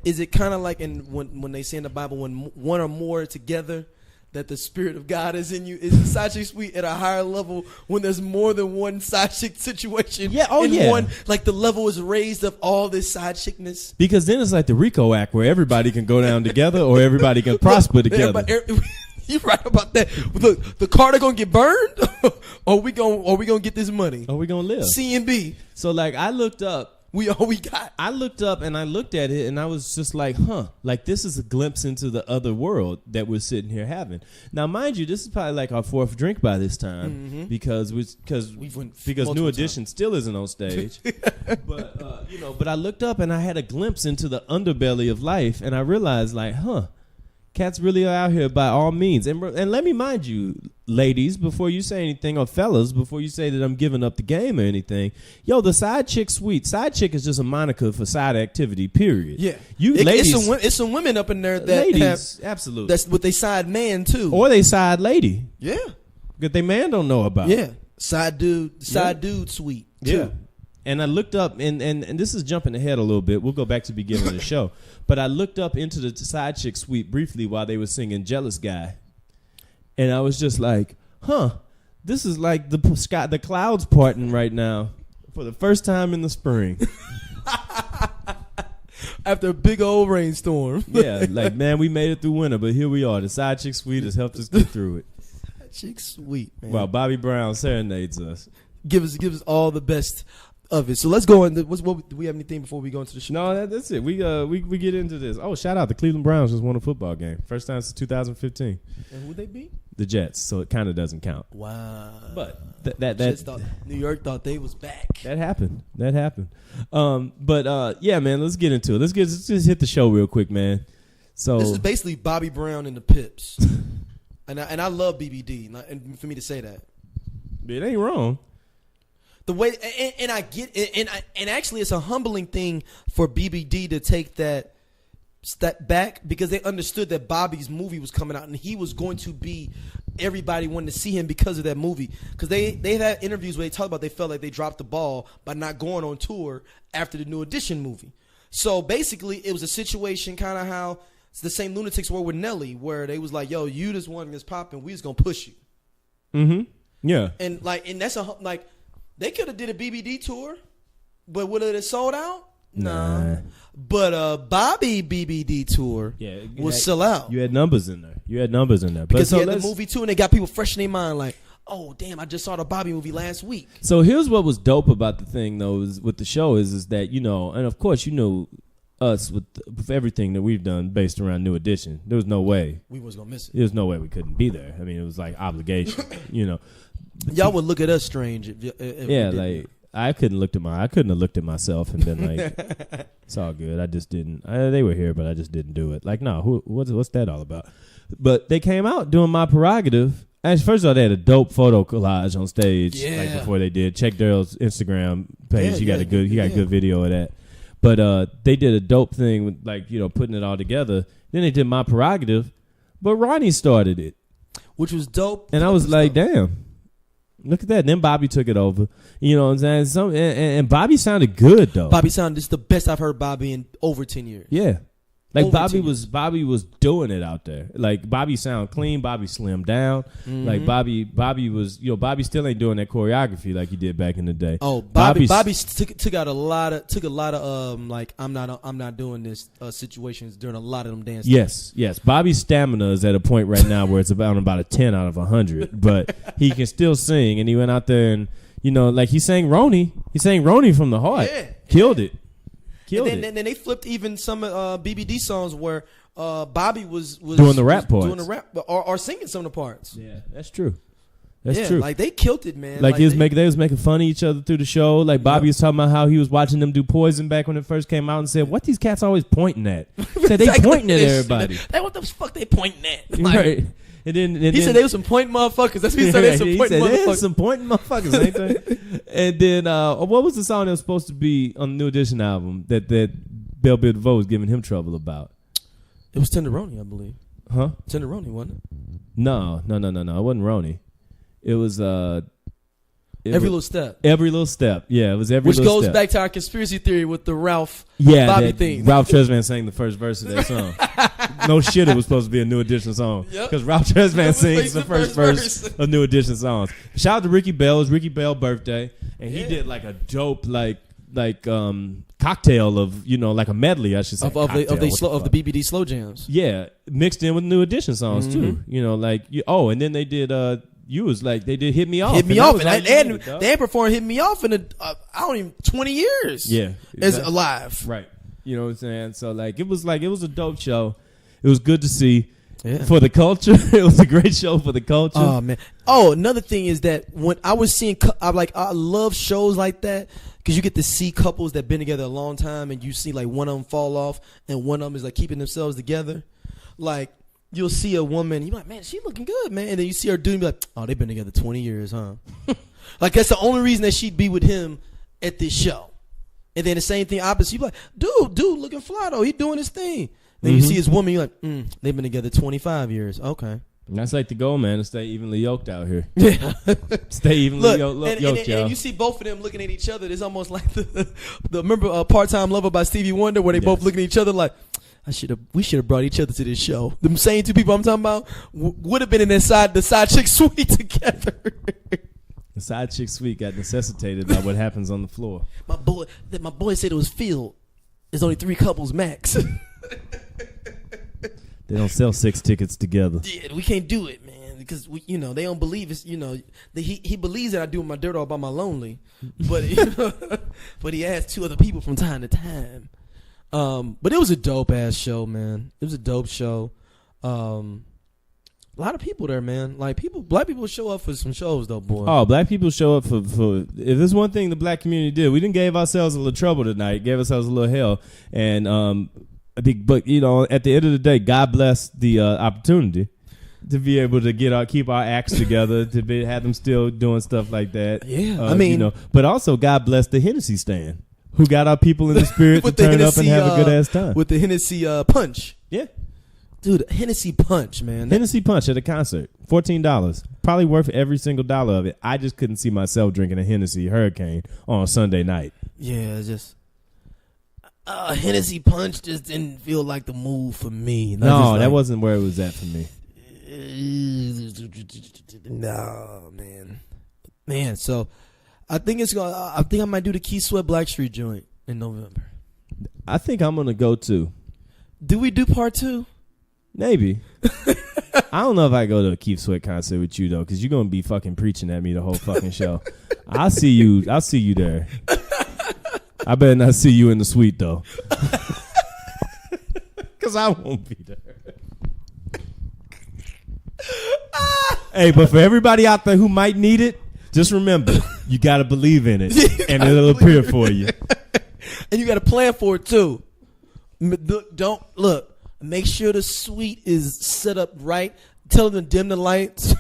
is it kind of like when they say in the Bible when one or more together that the Spirit of God is in you? Is the side chick suite at a higher level when there's more than one side chick situation? Yeah, one, like the level is raised of all this side chickness? Because then it's like the RICO Act where everybody can go down together or everybody can prosper together. You're right about that. Look, the Carter gonna get burned, or we gonna get this money? Or we gonna live? C&B. So like I looked up. I looked up and I looked at it and I was just like, like this is a glimpse into the other world that we're sitting here having. Now, mind you, this is probably like our 4th drink by this time because New Edition still isn't on stage. But I looked up and I had a glimpse into the underbelly of life and I realized like, cats really are out here by all means. And let me mind you, ladies, before you say anything, or fellas, before you say that I'm giving up the game or anything, the side chick suite. Side chick is just a moniker for side activity, period. Yeah. Ladies. It's some women up in there that ladies, absolutely. That's what they side man, too. Or they side lady. Yeah. That they man don't know about. Yeah. Side dude suite, too. Yeah. And I looked up, and this is jumping ahead a little bit. We'll go back to the beginning of the show. But I looked up into the side chick suite briefly while they were singing Jealous Guy. And I was just like, this is like the clouds parting right now for the first time in the spring. After a big old rainstorm. Yeah, like, man, we made it through winter, but here we are. The side chick suite has helped us get through it. Side chick suite, man. While Bobby Brown serenades us. Give us all the best of it. So let's go into do we have anything before we go into the show? No, that's it. We get into this. Oh, shout out the Cleveland Browns just won a football game. First time since 2015. And who'd they beat? The Jets. So it kind of doesn't count. Wow. But New York thought they was back. That happened. Yeah, man, let's get into it. Let's just hit the show real quick, man. So this is basically Bobby Brown and the Pips. and I love BBD, and for me to say that. It ain't wrong. The way and I get it, and actually it's a humbling thing for BBD to take that step back because they understood that Bobby's movie was coming out and he was going to be everybody wanted to see him because of that movie. Because they had interviews where they talked about they felt like they dropped the ball by not going on tour after the New Edition movie. So basically it was a situation kind of how the same Lunatics were with Nelly, where they was like, yo, you just one is popping, we just gonna push you. Mm-hmm. Yeah. And that's they could have did a BBD tour, but would it have sold out? Nah. But Bobby BBD tour was sell out. You had numbers in there. Because he had the movie too, and they got people fresh in their mind like, oh, damn, I just saw the Bobby movie last week. So here's what was dope about the thing, though, is with the show is that, and of course, us with everything that we've done based around New Edition. There was no way. We was going to miss it. There was no way we couldn't be there. I mean, it was like obligation, Y'all would look at us strange if like I couldn't have looked at myself and been like, it's all good. I just didn't. They were here, but I just didn't do it. Like, no, what's that all about? But they came out doing My Prerogative. Actually, first of all, they had a dope photo collage on stage like before they did. Check Daryl's Instagram page. He got a good video of that. But they did a dope thing with putting it all together. Then they did My Prerogative, but Ronnie started it, which was dope. And I was like, damn. Look at that. And then Bobby took it over. You know what I'm saying? And Bobby sounded good, though. This is the best I've heard Bobby in over 10 years. Yeah. Like Bobby was doing it out there. Like Bobby sound clean. Bobby slimmed down. Mm-hmm. Like Bobby was, Bobby still ain't doing that choreography like he did back in the day. Oh, Bobby took a lot of like I'm not doing this situations during a lot of them dances. Yes. Bobby's stamina is at a point right now where it's about a 10 out of 100, but he can still sing. And he went out there and like he sang Roni. He sang Roni from the heart. Yeah. Killed it. Killed and it. then they flipped even some BBD songs where Bobby was doing the rap parts, doing the rap or singing some of the parts. Yeah, that's true. That's true. Like they killed it, man. Like, they was making fun of each other through the show. Like Bobby was talking about how he was watching them do Poison back when it first came out and said, "What these cats always pointing at?" Said they pointing at everybody. Like, what the fuck they pointing at? Like, Right. And then he said they was some pointing motherfuckers. That's what he said. They some pointing motherfuckers. Some pointing motherfuckers, ain't they? And then what was the song that was supposed to be on the New Edition album that Bell Biv DeVoe was giving him trouble about? It was Tenderoni, I believe. Huh? Tenderoni, wasn't it? No. It wasn't Ronnie. It was Every Little Step. Every Little Step. Yeah, it was Every Which Little goes Step. back to our conspiracy theory with the Ralph Yeah, Bobby thing. Ralph Tresvant sang the first verse of that song. No shit, it was supposed to be a New Edition song. Because Ralph Tresvant sings the first verse of New Edition songs. Shout out to Ricky Bell. It was Ricky Bell's birthday. And he did like a dope cocktail of, like a medley, I should say. Of the BBD slow jams. Yeah, mixed in with New Edition songs too. And then they did they did Hit Me Off. Hit Me Off. And they had performed Hit Me Off in 20 years. Yeah. Exactly. As alive. Right. You know what I'm saying? So it was a dope show. It was good to see. Yeah. For the culture. It was a great show for the culture. Oh man. Oh, another thing is that when I was seeing, I love shows like that because you get to see couples that been together a long time, and you see like one of them fall off, and one of them is like keeping themselves together. Like you'll see a woman, you're like, man, she looking good, man, and then you see her dude, and be like, oh, they've been together 20 years, huh? Like that's the only reason that she'd be with him at this show. And then the same thing opposite, you be like, dude, looking fly though, he doing his thing. Then you see his woman, you're like, they've been together 25 years. Okay. And that's like the goal, man, to stay evenly yoked out here. Yeah. Stay evenly yoked, y'all. And you see both of them looking at each other. It's almost like the remember Part-Time Lover by Stevie Wonder, where they both looking at each other like, we should have brought each other to this show. The same two people I'm talking about would have been in the side chick suite together. The side chick suite got necessitated by what happens on the floor. My boy said it was filled. There's only 3 couples max. They don't sell 6 tickets together. Yeah, we can't do it, man, because they don't believe it's he believes that I do my dirt all by my lonely, but but he adds 2 other people from time to time. But it was a dope ass show, man. It was a dope show. A lot of people there, man. Like black people show up for some shows though, boy. Oh, black people show up for if there's one thing the black community did, we didn't gave ourselves a little trouble tonight, gave ourselves a little hell, and but at the end of the day, God bless the opportunity to be able to keep our acts together, to have them still doing stuff like that. Yeah, but also God bless the Hennessy stand, who got our people in the spirit to turn up and have a good ass time with the Hennessy punch. Yeah, dude, Hennessy punch, man. Hennessy punch at a concert, $14, probably worth every single dollar of it. I just couldn't see myself drinking a Hennessy Hurricane on a Sunday night. Yeah, it's just. Hennessy punch just didn't feel like the move for me. No, that wasn't where it was at for me. No, man. So I think I might do the Keith Sweat Blackstreet joint in November. I think I'm gonna go too. Do we do part 2? Maybe. I don't know if I go to a Keith Sweat concert with you though, because you're gonna be fucking preaching at me the whole fucking show. I'll see you there. I better not see you in the suite though, because I won't be there. Hey, but for everybody out there who might need it, just remember, you got to believe in it, and it'll appear for you. And you got to plan for it too. Make sure the suite is set up right. Tell them to dim the lights.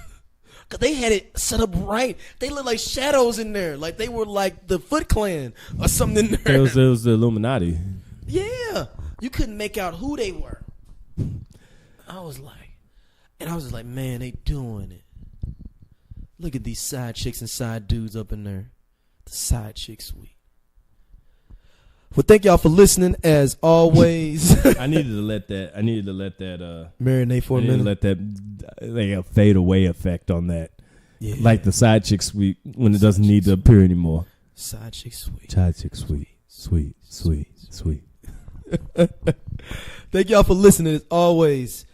Cause they had it set up right. They looked like shadows in there. Like they were like the Foot Clan or something in there. It was the Illuminati. Yeah. You couldn't make out who they were. I was just like, man, they doing it. Look at these side chicks and side dudes up in there. The side chick suite. Well, thank y'all for listening as always. I needed to let that marinate for a minute. Let that a fade away effect on that. Yeah. Like the side chick suite when it doesn't need to appear anymore. Side chick suite. Side chick suite. Sweet. Thank y'all for listening as always.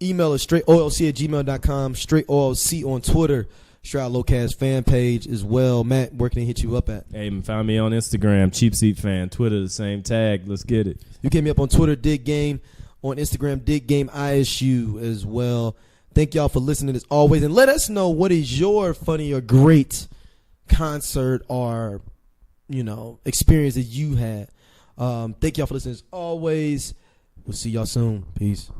Email us straightoilc@gmail.com, straightoilc on Twitter. Stroud Locast fan page as well. Matt, where can they hit you up at? Hey, find me on Instagram, Cheap Seat Fan. Twitter, the same tag. Let's get it. You can hit me up on Twitter, Dig Game. On Instagram, Dig Game ISU as well. Thank y'all for listening as always. And let us know what is your funny or great concert or, experience that you had. Thank y'all for listening as always. We'll see y'all soon. Peace.